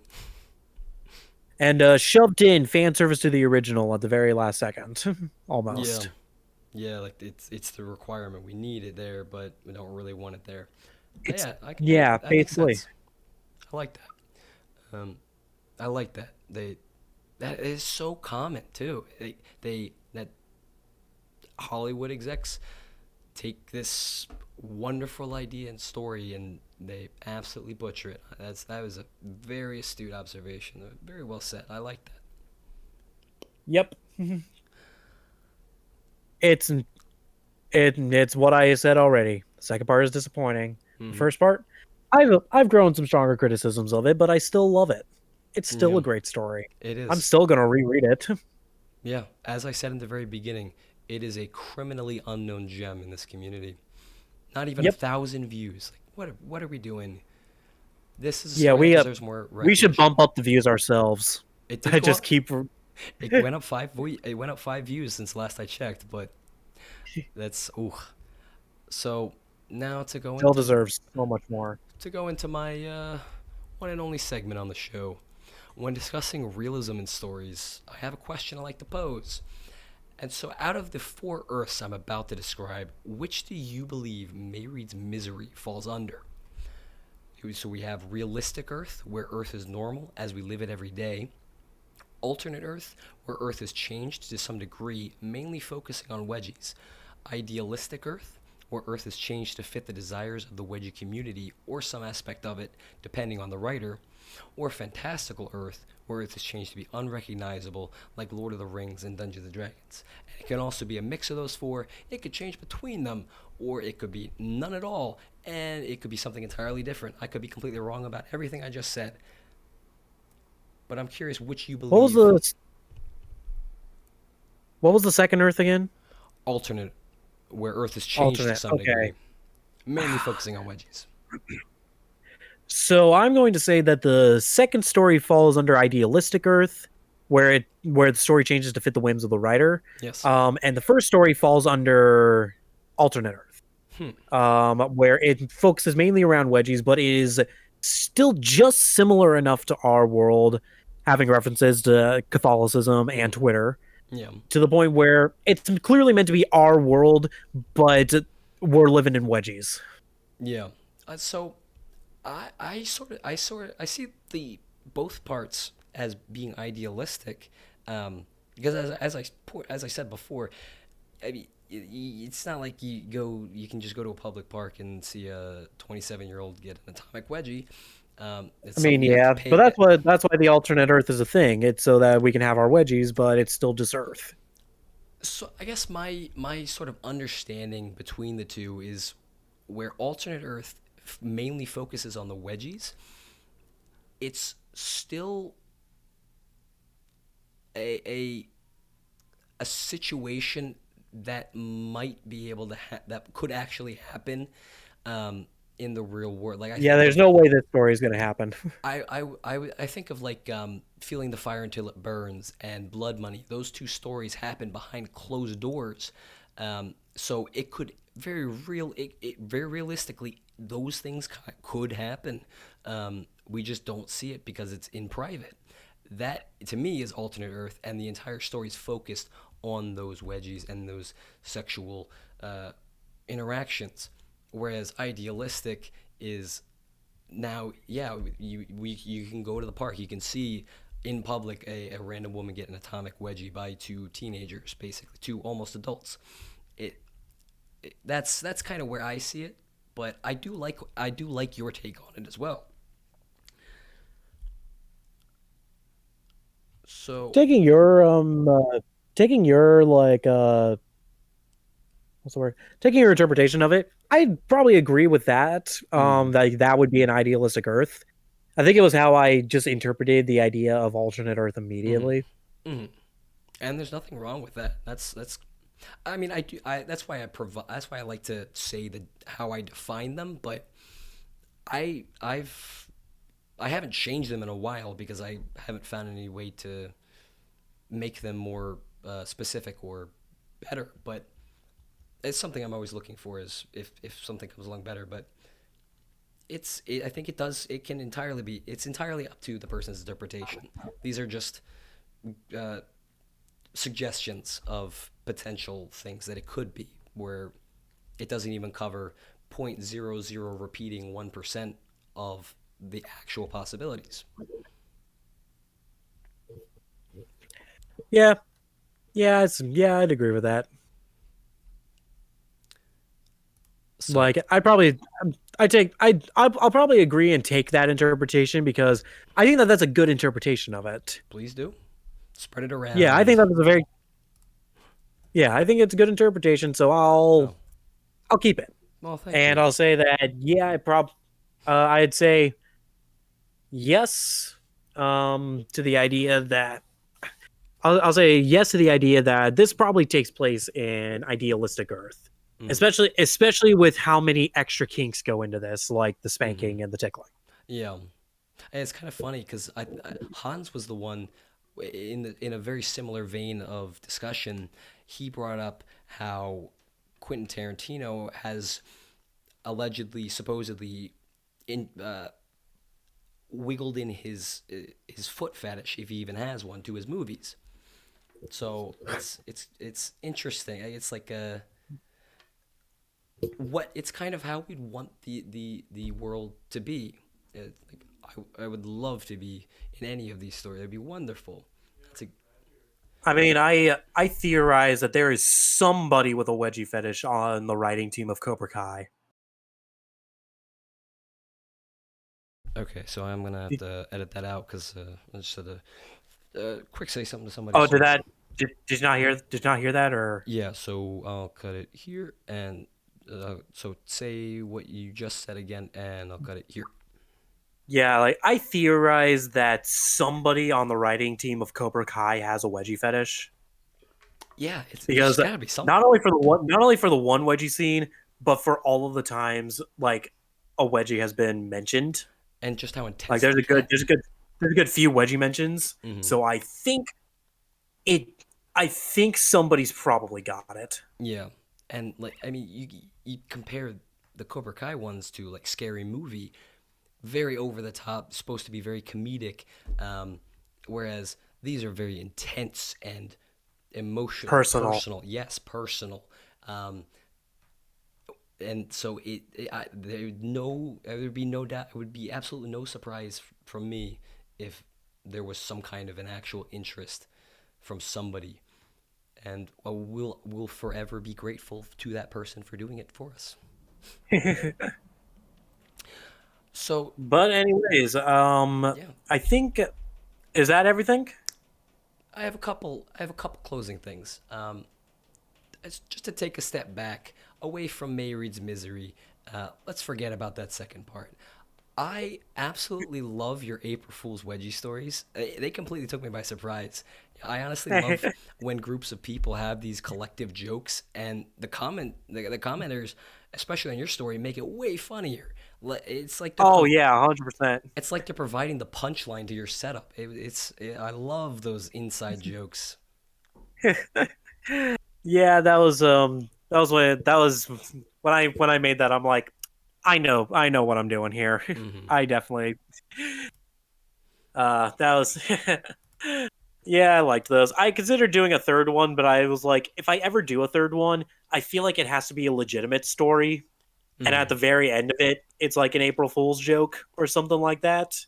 shoved in fan service to the original at the very last second, Yeah. almost. Yeah, like it's the requirement. We need it there, but we don't really want it there. It's Yeah, yeah, that makes basically. sense. I like that. I like that. That is so common too. They that Hollywood execs take this wonderful idea and story and they absolutely butcher it. That was a very astute observation. Very well said. I like that. Yep. It's it's what I said already. The second part is disappointing. The Hmm. first part, I've grown some stronger criticisms of it, but I still love it. It's still a Yeah, great story. it I'm is. still gonna reread it. Yeah, as I said in the very beginning, it is a criminally unknown gem in this community. Not even a Yep. thousand views. Like, what are we doing? This is a Yeah, story that deserves more we should recognition. bump up the views ourselves. It did I go just up. keep It went up it went up 5 views since last I checked, but that's ooh. So now still deserves so much more. to go into my one and only segment on the show. When discussing realism in stories, I have a question I like to pose. And so, out of the four Earths I'm about to describe, which do you believe Mayread's misery falls under? So, we have realistic Earth, where Earth is normal as we live it every day. Alternate Earth, where Earth is changed to some degree, mainly focusing on wedgies. Idealistic Earth, where Earth is changed to fit the desires of the wedgie community or some aspect of it, depending on the writer. Or fantastical Earth, where Earth is changed to be unrecognizable, like Lord of the Rings and Dungeons and Dragons. And it can also be a mix of those four. It could change between them, or it could be none at all, and it could be something entirely different. I could be completely wrong about everything I just said, but I'm curious which you What was believe. the what was the second Earth again? alternate, where Earth has changed to Alternate. some Okay. degree, mainly focusing on wedgies. So I'm going to say that the second story falls under idealistic Earth, where the story changes to fit the whims of the writer. Yes. And the first story falls under alternate Earth, Hmm. where it focuses mainly around wedgies, but is still just similar enough to our world, having references to Catholicism and Mm. Twitter, Yeah. to the point where it's clearly meant to be our world, but we're living in wedgies. Yeah. So I see the both parts as being idealistic, because as I said before, I mean, it's not like you can just go to a public park and see a 27-year-old get an atomic wedgie. I It's mean, something you have to yeah, but pay. that's why the alternate Earth is a thing. It's so that we can have our wedgies, but it's still just Earth. So I guess my sort of understanding between the two is where alternate Earth mainly focuses on the wedgies. It's still a a situation that might be able to that could actually happen, in the real world. Like I Yeah, think there's of no way this story is going to happen. I think of like, feeling the fire until it burns and blood money. Those two stories happen behind closed doors, so it could very realistically those things could happen. We just don't see it because it's in private. That to me is alternate Earth, and the entire story is focused on those wedgies and those sexual interactions. Whereas idealistic is now, yeah, you can go to the park, you can see in public a random woman get an atomic wedgie by two teenagers, basically two almost adults. It, it that's that's kind of where I see it, but I do like your take on it as well. So. taking your taking your what's the word? Taking your interpretation of it, I'd probably agree with that. Mm, That would be an idealistic Earth. I think it was how I just interpreted the idea of alternate Earth mm, immediately. mm. And there's nothing wrong with that. That's I mean, I do. That's why I provide. That's why I like to say the how I define them. But I haven't changed them in a while because I haven't found any way to make them more specific or better. But it's something I'm always looking for, is if something comes along better. But I think it does. It can entirely be. It's entirely up to the person's interpretation. These are just uh, suggestions of potential things that it could be, where it doesn't even cover zero point zero zero repeating 1% of the actual possibilities. Yeah, yeah, I'd agree with that. So Like, I'll probably agree and take that interpretation because I think that that's a good interpretation of it. please do spread it Yeah, I think around. that was a very yeah, I think it's a good interpretation. So Oh, I'll keep it, well, thank and you. I'll say that yeah, I'd say yes, to the idea that I'll say yes to the idea that this probably takes place in idealistic Earth, Mm, especially with how many extra kinks go into this, like the hmm. spanking and the tickling. Yeah. And it's kind of funny because Hans was the one in a very similar vein of discussion. He brought up how Quentin Tarantino has allegedly, supposedly, in wiggled in his foot fetish, if he even has one, to his movies. So it's interesting. It's like a what it's kind of how we'd want the world to be. Like I would love to be in any of these stories. It'd be wonderful. That's a I mean, I theorize that there is somebody with a wedgie fetish on the writing team of Cobra Kai. Okay, so I'm gonna have to edit that out because I just had to quick say something to somebody. Oh, So did you not hear that or yeah, so I'll cut it here, and so say what you just said again, and I'll cut it here. yeah, like I theorize that somebody on the writing team of Cobra Kai has a wedgie fetish. Yeah, there's because just got to be something. not only for the one wedgie scene, but for all of the times like a wedgie has been mentioned. And just how Like intense they get. there's a good few wedgie mentions. Hmm. So it I think somebody's probably got it. Yeah, and like I mean, you compare the Cobra Kai ones to like Scary Movie, very over the top, supposed to be very comedic, um, whereas these are very intense and emotional, Personal. personal. Yes, personal. Um, and so there'd be no doubt, it would be absolutely no surprise from me if there was some kind of an actual interest from somebody, and we'll forever be grateful to that person for doing it for us. So But anyways, yeah, I think is that everything? I have a couple closing things. It's just to take a step back away from Mairead's misery. Let's forget about that second part. I absolutely love your April Fool's wedgie stories. They completely took me by surprise. I honestly love when groups of people have these collective jokes, and the commenters, especially on your story, make it way funnier. It's like Oh yeah, 100%. it's like they're providing the punchline to your setup. I love those inside jokes. Yeah, that was when I made that. I'm like, I know what I'm doing here. Hmm. I definitely that was yeah, I liked those. I considered doing a third one, but I was like, if I ever do a third one, I feel like it has to be a legitimate story. And at Hmm. the very end of it, it's like an April Fool's joke or something like that.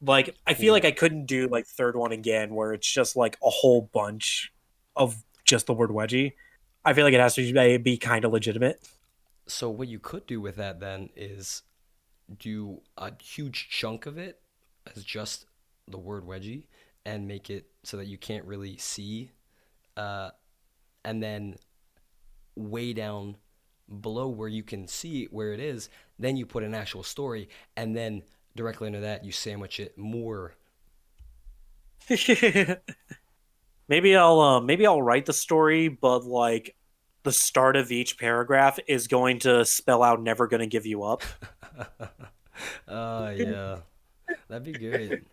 Like I feel like Cool. I couldn't do like third one again where it's just like a whole bunch of just the word wedgie. I feel like it has to be kind of legitimate. So what you could do with that then is do a huge chunk of it as just the word wedgie and make it so that you can't really see, uh, and then way down below where you can see where it is, then you put an actual story, and then directly under that you sandwich it more. Maybe I'll write the story, but like the start of each paragraph is going to spell out "never gonna give you up." Yeah, that'd be great.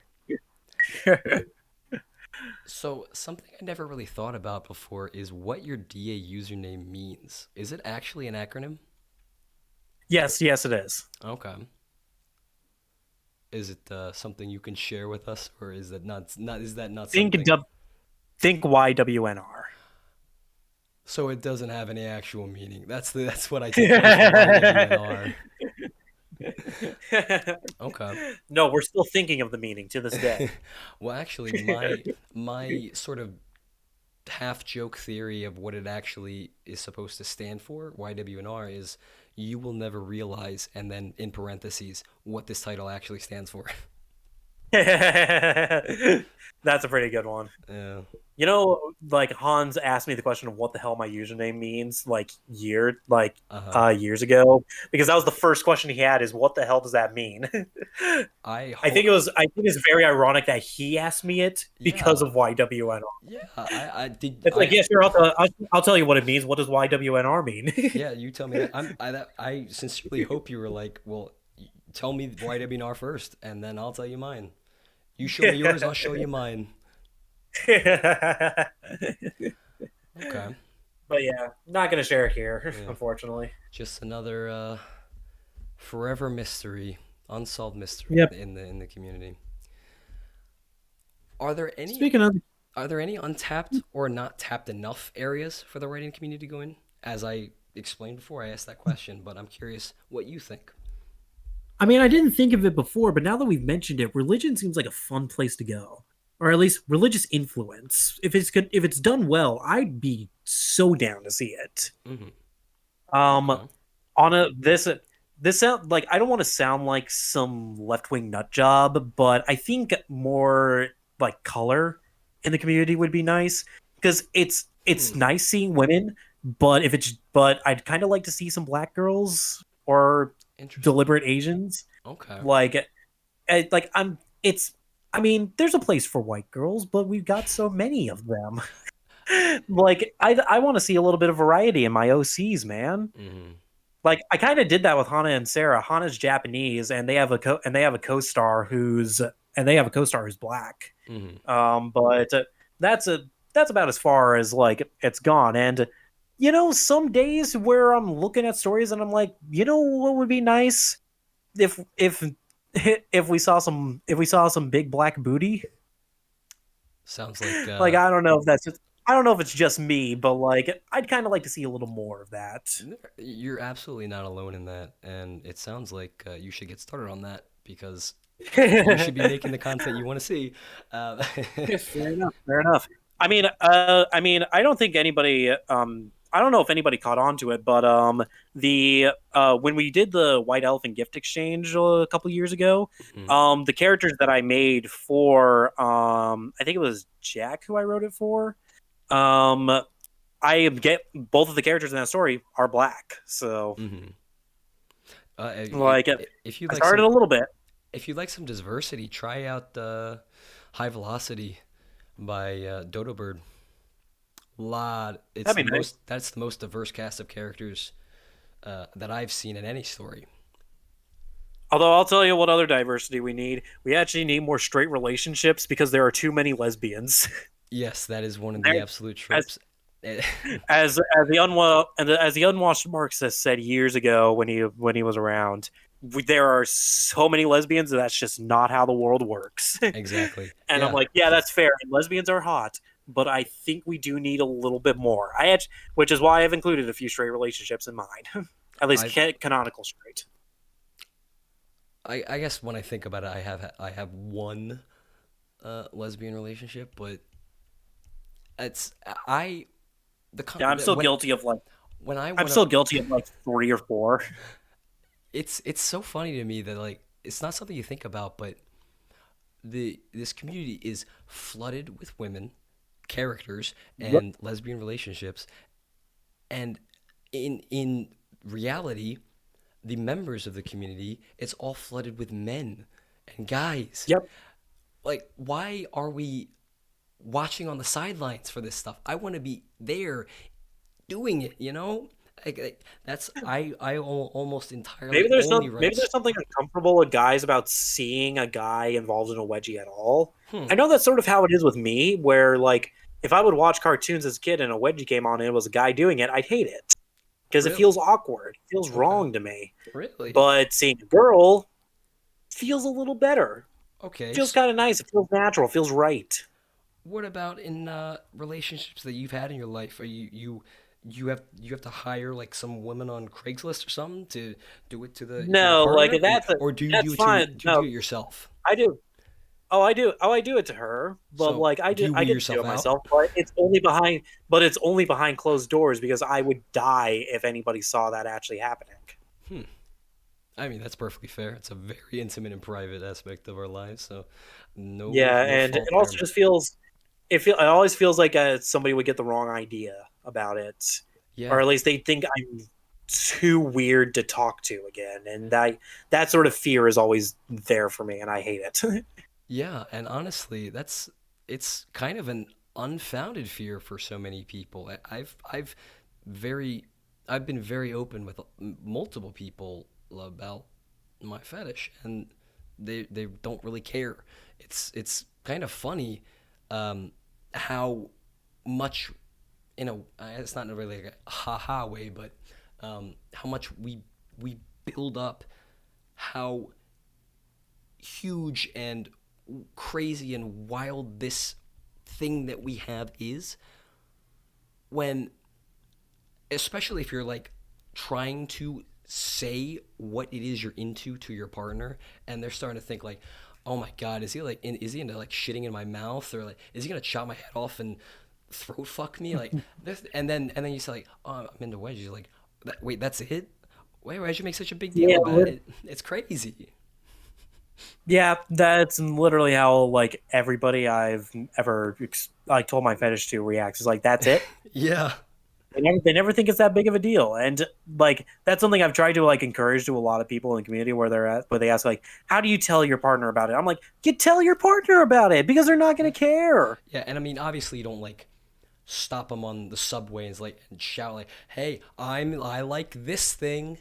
So something I never really thought about before is what your DA username means. Is it actually an acronym? Yes, yes, it is. Okay. Is it something you can share with us, or is that not is that not Think something? think YWNR. So it doesn't have any actual meaning. That's what I take away from YWNR. Okay. No, we're still thinking of the meaning to this day. Well, actually, my sort of half joke theory of what it actually is supposed to stand for, YWNR, is you will never realize, and then in parentheses, what this title actually stands for. That's a pretty good one. Yeah. Like Hans asked me the question of what the hell my username means, Uh huh. years ago, because that was the first question he had is what the hell does that mean? I I hope. think it's very ironic that he asked me it because Yeah. of YWNR. Yeah. I did. It's like, yeah, sure, I'll tell you what it means. What does YWNR mean? Yeah. You tell me that. I sincerely hope you were like, well, tell me YWNR first, and then I'll tell you mine. You show me yours, I'll show you mine. Okay. But yeah, not gonna share it here, Yeah. unfortunately. Just another forever mystery, unsolved mystery Yep. in the community. Are there any Speaking of, are there any untapped or not tapped enough areas for the writing community to go in? As I explained before, I asked that question, but I'm curious what you think. I mean, I didn't think of it before, but now that we've mentioned it, religion seems like a fun place to go, or at least religious influence. If it's done well, I'd be so down to see it. Hmm. um, Okay. on a this sound like I don't want to sound like some left wing nut job, but I think more like color in the community would be nice because it's Hmm. nice seeing women, but I'd kind of like to see some black girls or Interesting. deliberate Asians. Okay. Like, like I mean, there's a place for white girls, but we've got so many of them. Like I want to see a little bit of variety in my OCs, man. Hmm. Like I kind of did that with Hana and Sarah. Hana's Japanese, and they have a co-star who's black. Hmm. But that's a that's about as far as like it's gone. And you know, some days where I'm looking at stories and I'm like, you know, what would be nice if if we saw some big black booty. Sounds like Like I don't know if it's just me, but like I'd kind of like to see a little more of that. you're absolutely not alone in that, and it sounds like you should get started on that because you should be making the content you want to see. Uh, Fair enough. Fair enough. I mean, I don't think anybody. I don't know if anybody caught on to it, but the when we did the White Elephant gift exchange a couple years ago, mhm. the characters that I made for, I think it was Jack who I wrote it for. Um, I get both of the characters in that story are black, so Mhm. like If you'd I like started some, a little bit. if you'd like some diversity, try out High Velocity by Dodo Bird. It's That'd the be nice. most. That's the most diverse cast of characters that I've seen in any story. Although I'll tell you what other diversity we need. We actually need more straight relationships because there are too many lesbians. Yes, that is one of the There, absolute as tropes. Eh, as the unwashed Marxist said years ago when he was around, there are so many lesbians that that's just not how the world works. exactly. And I'm Yeah. like, yeah, that's fair. And lesbians are hot, but I think we do need a little bit more. Which is why I've included a few straight relationships in mine, at least I canonical straight. I guess when I think about it, I have one lesbian relationship, but it's I the Yeah, con when I I'm went up, still guilty of like 3 or 4. it's so funny to me that like it's not something you think about, but the this community is flooded with women characters Yep. and lesbian relationships, and in reality, the members of the community, it's all flooded with men and guys. Yep. Like, why are we watching on the sidelines for this stuff? I want to be there doing it, you know? That's almost entirely only Maybe rights. there's something uncomfortable with guys about seeing a guy involved in a wedgie at all. Hmm, I know that's sort of how it is with me, where like if I would watch cartoons as a kid and a wedgie came on and it was a guy doing it, I'd hate it because it really? feels awkward, it feels Okay. wrong to me. Really? But seeing a girl feels a little better. Okay. Feels kind of nice. It feels natural. It feels right. What about in relationships that you've had in your life? Are you have to hire like some woman on Craigslist or something to do it to your No, like partner, or do you that's do it to fine. do No, it yourself? I do. Oh, I do. Oh, I do it to her, but So like do you I weed get to do yourself it out? myself. But it's only behind closed doors because I would die if anybody saw that actually happening. Hmm. I mean, that's perfectly fair. It's a very intimate and private aspect of our lives, so Yeah, no and it fault also there. just feels it always feels like somebody would get the wrong idea about it, or Yeah, at least they think I'm too weird to talk to again, and that sort of fear is always there for me, and I hate it. yeah, and honestly, it's kind of an unfounded fear for so many people. Very I've been very open with multiple people about my fetish, and they don't really care. It's kind of funny um, how much in a it's not really like a ha way, but how much we build up how huge and crazy and wild this thing that we have is when, especially if you're like trying to say what it is you're into to your partner, and they're starting to think like, oh my god, is he into like shitting in my mouth, or like is he gonna chop my head off and throat fuck me like this, and then you say like, oh, I'm into wedges. You're like, wait, that's it? Why'd you make such a big deal Yeah, about it? It's crazy. yeah, that's literally how like everybody I've ever like told my fetish to reacts. Is like that's it. Yeah. They never think it's that big of a deal, and like that's something I've tried to like encourage to a lot of people in the community where they ask like, "How do you tell your partner about it?" I'm like, "You tell your partner about it because they're not going to care." Yeah, and I mean, obviously, you don't like stop them on the subway and shout like, "Hey, I like this thing,"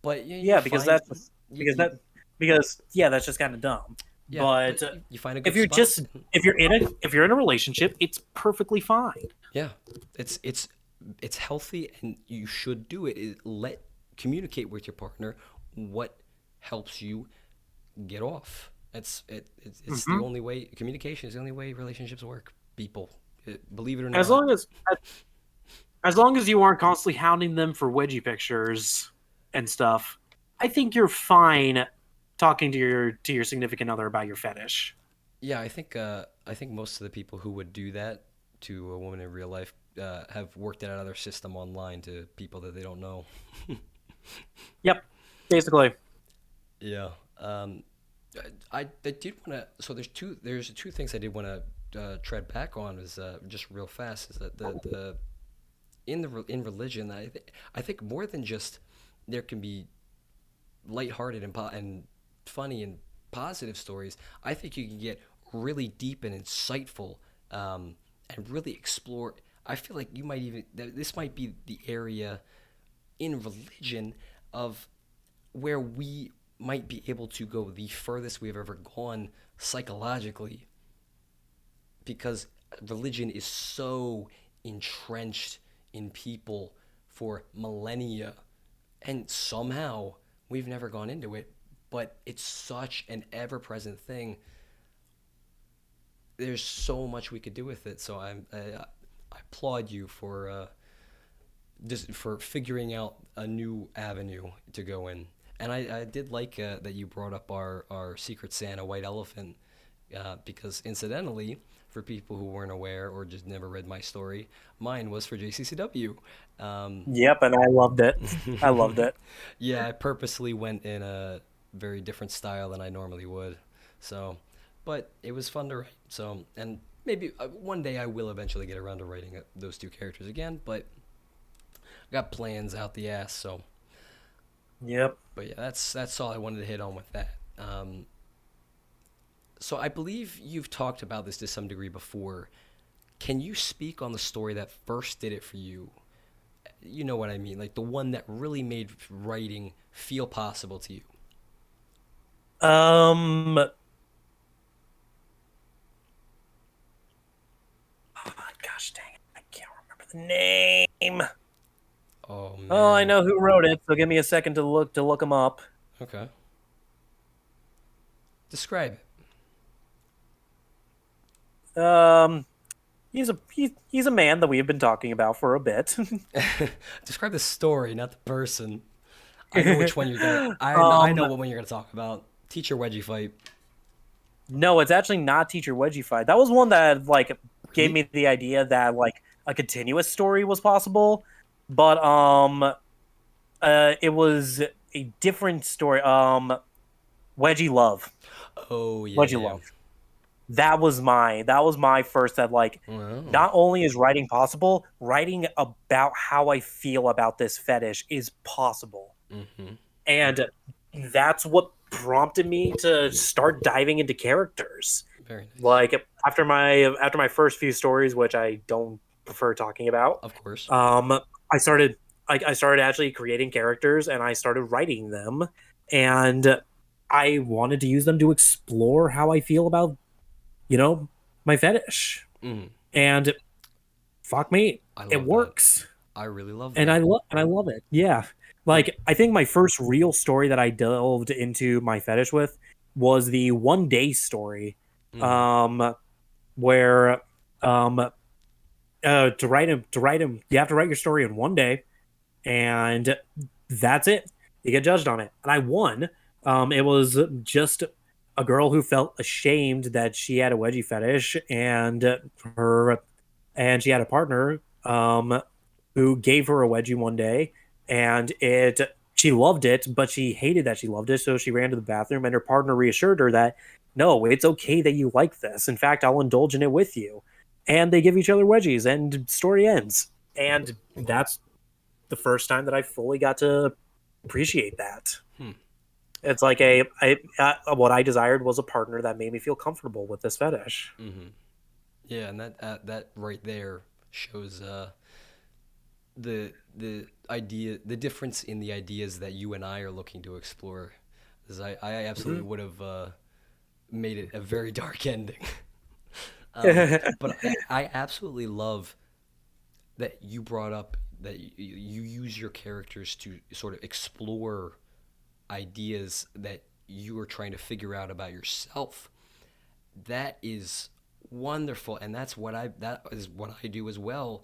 but you Yeah, because find that's you, because you that because yeah, that's just kind of dumb. yeah, But but you find a if good you're spot. just if you're in a relationship, it's perfectly fine. Yeah, it's healthy, and you should do it. Communicate with your partner what helps you get off. It's the Hmm. only way. Communication is the only way relationships work. People, believe it or As not. long as long as you aren't constantly hounding them for wedgie pictures and stuff, I think you're fine talking to your significant other about your fetish. Yeah, I think most of the people who would do that to a woman in real life have worked it out of their system online to people that they don't know. Yep, basically. Yeah. I did want to. So there's two things I did want to tread back on is just real fast is that the in religion I think more than just there can be lighthearted and funny and positive stories. I think you can get really deep and insightful, and really explore. I feel like you might even this might be the area in religion of where we might be able to go the furthest we've ever gone psychologically, because religion is so entrenched in people for millennia, and somehow we've never gone into it, but it's such an ever-present thing. There's so much we could do with it, so I applaud you for just for figuring out a new avenue to go in. And I did like that you brought up our Secret Santa white elephant, because incidentally, for people who weren't aware or just never read my story, mine was for JCCW. Um, Yep, and I loved it. I loved it. yeah, I purposely went in a very different style than I normally would. So, but it was fun to write. So, and maybe one day I will eventually get around to writing those two characters again, but I got plans out the ass. So, Yep. but yeah, that's all I wanted to hit on with that. So I believe you've talked about this to some degree before. Can you speak on the story that first did it for you? You know what I mean, like the one that really made writing feel possible to you. Um. Oh, gosh dang it! I can't remember the name. Oh Oh, I man. know who wrote it. So give me a second to look him up. Okay. Describe Um. He's a man that we've been talking about for a bit. it. Describe the story, not the person. I know which one you're gonna. I um. know what one you're gonna talk about. Teacher wedgie fight. No, it's actually not Teacher Wedgie Fight. That was one that like gave Really? me the idea that like a continuous story was possible, but it was a different story. Wedgie Love, Oh Wedgie yeah. Love. That was my first that like Wow. not only is writing possible, writing about how I feel about this fetish is possible. Mm-hmm. And that's what prompted me to start diving into characters. Very nice. Like after my first few stories, which I don't prefer talking about, Of course. um, I started I started actually creating characters and I started writing them, and I wanted to use them to explore how I feel about my fetish. Mm. And fuck me, I it love that. works. I really love And that. I love it. Yeah. And Like I think my first real story that I delved into my fetish with was the 1 day story. mm, Um where um to write him you have to write your story in 1 day, and that's it. You get judged on it. And I won. It was just a girl who felt ashamed that she had a wedgie fetish, her and she had a partner who gave her a wedgie 1 day, and it she loved it, but she hated that she loved it, so she ran to the bathroom, and her partner reassured her that no, it's okay that you like this. In fact, I'll indulge in it with you. And they give each other wedgies, and story ends. And that's the first time that I fully got to appreciate that. hmm. It's like what I desired was a partner that made me feel comfortable with this fetish. Mm-hmm. Yeah, and that right there shows the difference in the ideas that you and I are looking to explore. 'Cause I absolutely Mhm. would have made it a very dark ending. But I absolutely love that you brought up that you use your characters to sort of explore ideas that you are trying to figure out about yourself. That is wonderful, and that is what I do as well.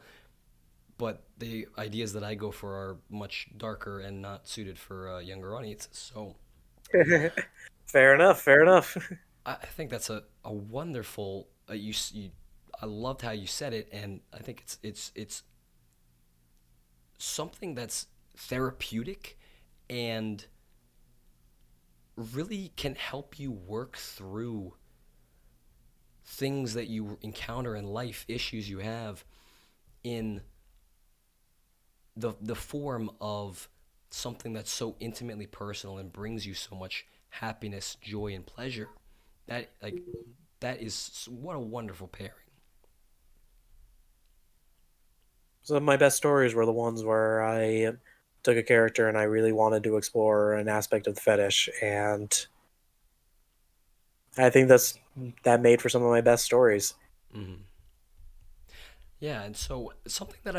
But the ideas that I go for are much darker and not suited for younger audiences. So Fair enough. Fair enough. I think that's a wonderful. I loved how you said it, and I think it's something that's therapeutic and really can help you work through things that you encounter in life, issues you have in the form of something that's so intimately personal and brings you so much happiness, joy, and pleasure. That like that is what a wonderful pairing. Some of my best stories were the ones where I took a character and I really wanted to explore an aspect of the fetish, and I think that made for some of my best stories. Hmm. Yeah, and so something that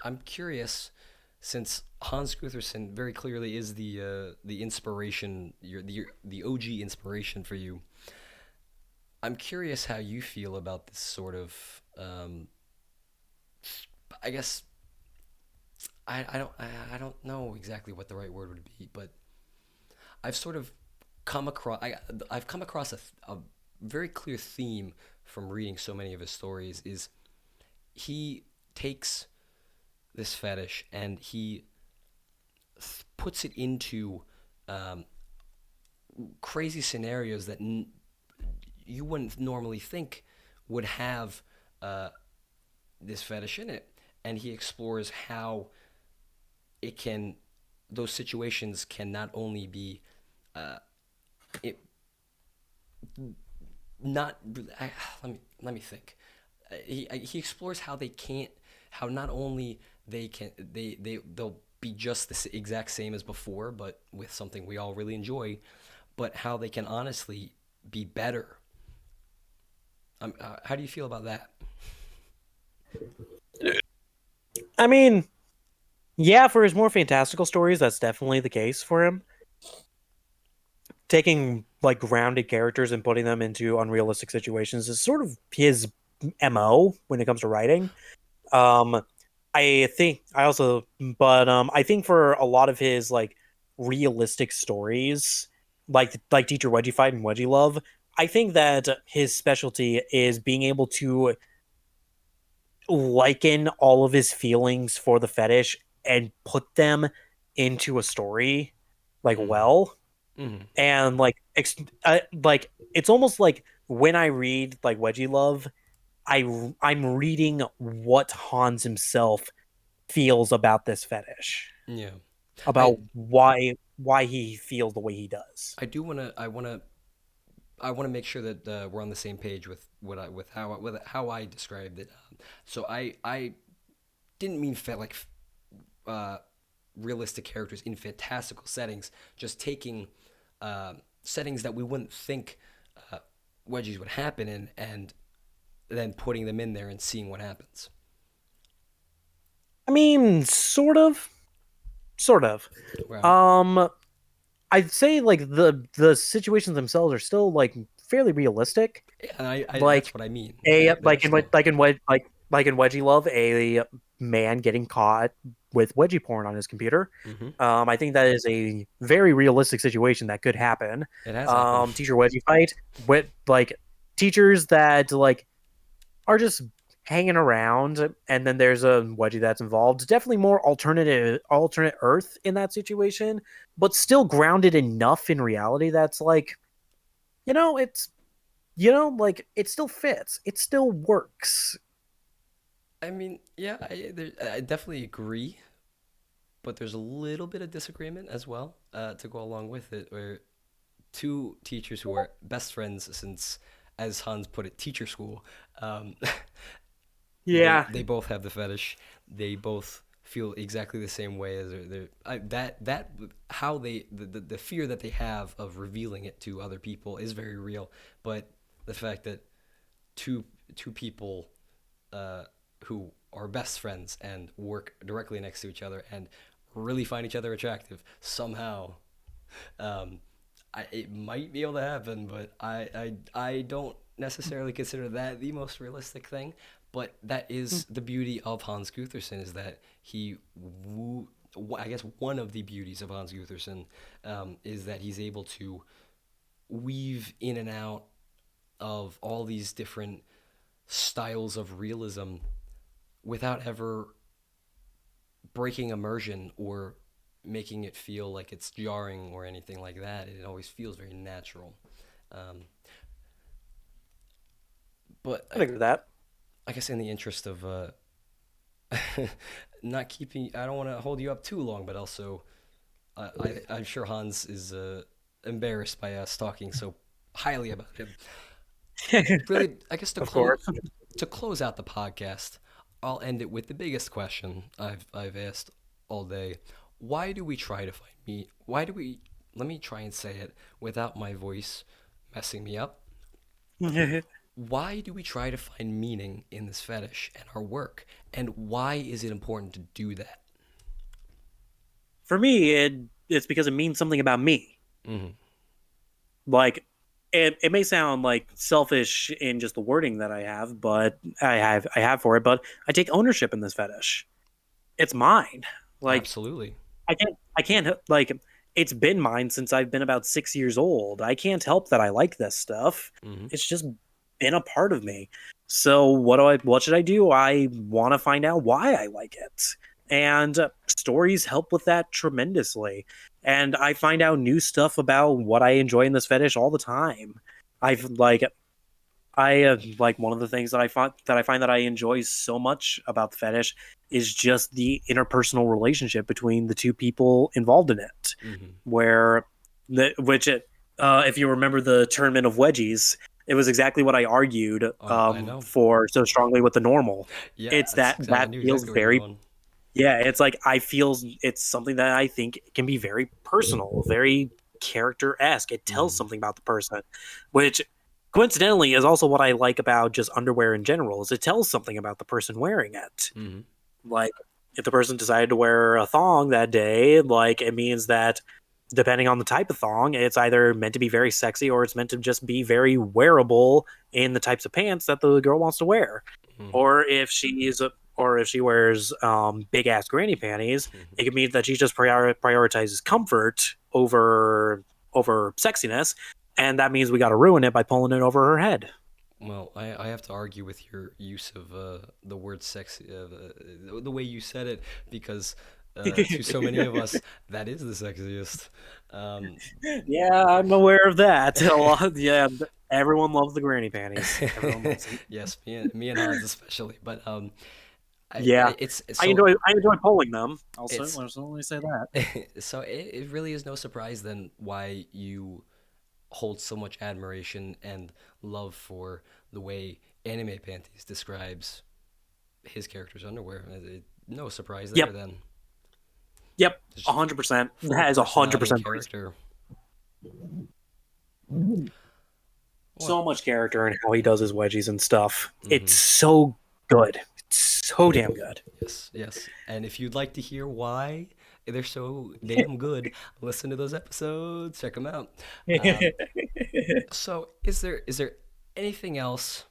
I'm curious, since Hans Gutherson very clearly is the inspiration, the OG inspiration for you. I'm curious how you feel about this sort of. I guess I don't know exactly what the right word would be, but I've sort of I've come across a very clear theme from reading so many of his stories is he takes this fetish and he puts it into um, crazy scenarios that you wouldn't normally think would have uh, this fetish in it, and he explores how it can those situations can not only be uh, it not let me think. He explores how they can't how not only they'll be just the exact same as before, but with something we all really enjoy, but how they can honestly be better. How do you feel about that? I mean, yeah, for his more fantastical stories, that's definitely the case for him. Taking like grounded characters and putting them into unrealistic situations is sort of his MO when it comes to writing. Um, I think I also, but I think for a lot of his like realistic stories, like Teacher Wedgie Fight and Wedgie Love, I think that his specialty is being able to liken all of his feelings for the fetish and put them into a story like Mm-hmm. well, Mm-hmm. and like it's almost like when I read like Wedgie Love, I'm reading what Hans himself feels about this fetish, Yeah. about I why he feels the way he does. I do want to I want to make sure that we're on the same page with with how I described it. So I didn't mean uh, realistic characters in fantastical settings, just taking settings that we wouldn't think uh, wedgies would happen in, and then putting them in there and seeing what happens. I mean, sort of. Right. Um, I'd say like the situations themselves are still like fairly realistic. Yeah, and I that's Like what I mean. a They're still. like in Wedgie Love, a man getting caught with wedgie porn on his computer. Hmm. I think that is a very realistic situation that could happen. It has happened. Teacher wedgie fight with like teachers that like are just hanging around, and then there's a wedgie that's involved. Definitely more alternate Earth in that situation, but still grounded enough in reality that's like it's like it still fits. It still works. I mean, yeah, I definitely agree, but there's a little bit of disagreement as well to go along with it, where two teachers who are best friends since, as Hans put it, teacher school. Um, Yeah. they both have the fetish. They both feel exactly the same way as that how the fear that they have of revealing it to other people is very real. But the fact that two two people who are best friends and work directly next to each other and really find each other attractive somehow, um, it might be able to happen, but I don't necessarily consider that the most realistic thing. But that is the beauty of Hans Gutherson, is that I guess one of the beauties of Hans Gutherson is that he's able to weave in and out of all these different styles of realism without ever breaking immersion or making it feel like it's jarring or anything like that. It always feels very natural. Um, but I agree with that. I guess in the interest of not keeping, I don't want to hold you up too long, but also I'm sure Hans is embarrassed by us talking so highly about him. Really, I guess Of course. to close out the podcast, I'll end it with the biggest question I've asked all day. Why do we try to find me? Why do we? Let me try and say it without my voice messing me up. Why do we try to find meaning in this fetish and our work? And why is it important to do that? For me, it's because it means something about me. Mm-hmm. Like, it may sound like selfish in just the wording that I have, but I have for it. But I take ownership in this fetish. It's mine. Like, Absolutely. I can't like. It's been mine since I've been about 6 years old. I can't help that I like this stuff. Mm-hmm. It's just been a part of me. So what should I do? I want to find out why I like it. And stories help with that tremendously. And I find out new stuff about what I enjoy in this fetish all the time. I've like like one of the things that I find that I enjoy so much about the fetish is just the interpersonal relationship between the two people involved in it. Mm-hmm. Where if you remember the tournament of wedgies, it was exactly what I argued I know. for so strongly with the normal. Yeah, It's that I that knew feels exactly where you were very going. yeah, it's like I feel it's something that I think can be very personal, very character-esque. It tells Mm-hmm. something about the person, which coincidentally is also what I like about just underwear in general, is it tells something about the person wearing it. Mm-hmm. Like if the person decided to wear a thong that day, like it means that depending on the type of thong, it's either meant to be very sexy or it's meant to just be very wearable in the types of pants that the girl wants to wear. Mm-hmm. Or if she wears big ass granny panties, Mm-hmm. it could mean that she just prioritizes comfort over sexiness, and that means we got to ruin it by pulling it over her head. Well, I have to argue with your use of the word sexy, the way you said it, because to so many of us, that is the sexiest. Um, Yeah, I'm aware of that. A lot, yeah, everyone loves the granny panties. Everyone loves them. yes, me and Hans especially, but Yeah, it's I enjoy pulling them. it's I'll certainly say that. so it really is no surprise then why you hold so much admiration and love for the way Anime Panties describes his character's underwear. No surprise there Yep, then. yep, It's just 100%. full That is personality and 100% the reason. character. So Well, much character in how he does his wedgies and stuff. It's hmm so good. It's so damn good. yes, yes. And if you'd like to hear why they're so damn good, listen to those episodes. Check them out. Um, so, is there anything else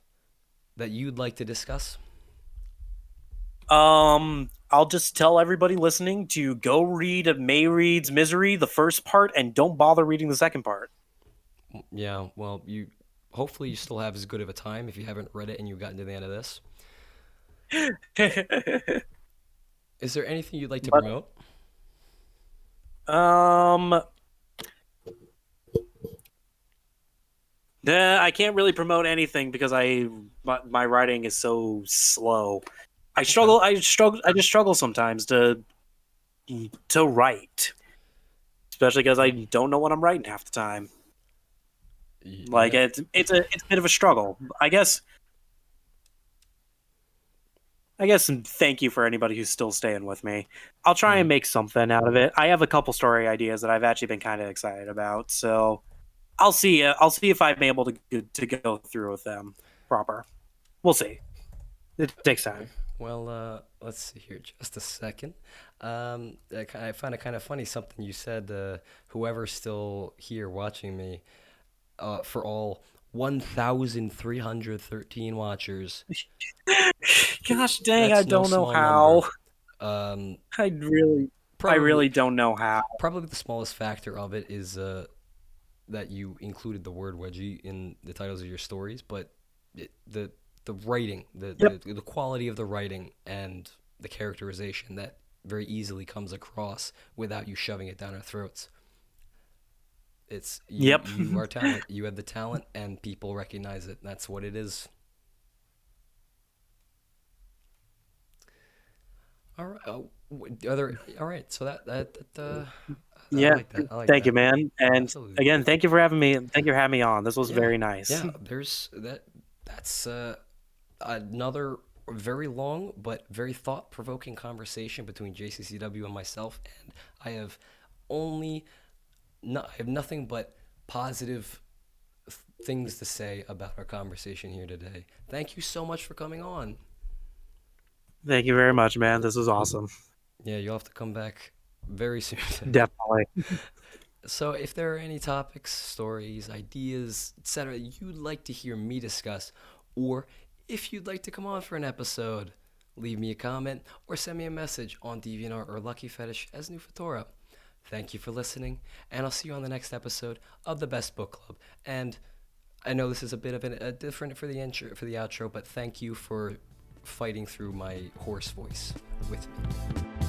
that you'd like to discuss? I'll just tell everybody listening to go read Mairead's Misery, the first part, and don't bother reading the second part. Yeah. Well, you hopefully you still have as good of a time if you haven't read it and you've gotten to the end of this. Is there anything you'd like to but promote? um, I can't really promote anything because my writing is so slow. Okay. I just struggle sometimes to write, especially because I Well, don't know what I'm writing half the time. Like yeah. it's a bit of a struggle. I guess I guess thank you for anybody who's still staying with me. I'll try and make something out of it. I have a couple story ideas that I've actually been kind of excited about, so I'll see. I'll see if I'm able to go through with them proper. We'll see. It takes time. Well, let's see here, just a second. I find it kind of funny something you said. Whoever's still here watching me, for all 1,313 watchers, Gosh dang, I that's no don't know small number. how. Um, I probably, really don't know how. probably the smallest factor of it is that you included the word wedgie in the titles of your stories, but the writing, Yep. the quality of the writing and the characterization that very easily comes across without you shoving it down our throats. It's you Yep. you are talent. You have the talent, and people recognize it. That's what it is. All right. All right. So I Yeah. like that. I like Thank you, that. man. And Absolutely. again, thank you for having me. Thank you for having me on. This was Yeah. very nice. Yeah. There's that. That's another very long but very thought-provoking conversation between JCCW and myself, and I have only I have nothing but positive things to say about our conversation here today. Thank you so much for coming on. Thank you very much, man. This was awesome. Yeah, you'll have to come back very soon. Definitely. So, if there are any topics, stories, ideas, etc., you'd like to hear me discuss, or if you'd like to come on for an episode, leave me a comment or send me a message on DeviantArt or Lucky Fetish as New Fedora. Thank you for listening, and I'll see you on the next episode of the Best Book Club. And I know this is a bit of a different for the outro, but thank you for fighting through my hoarse voice with me.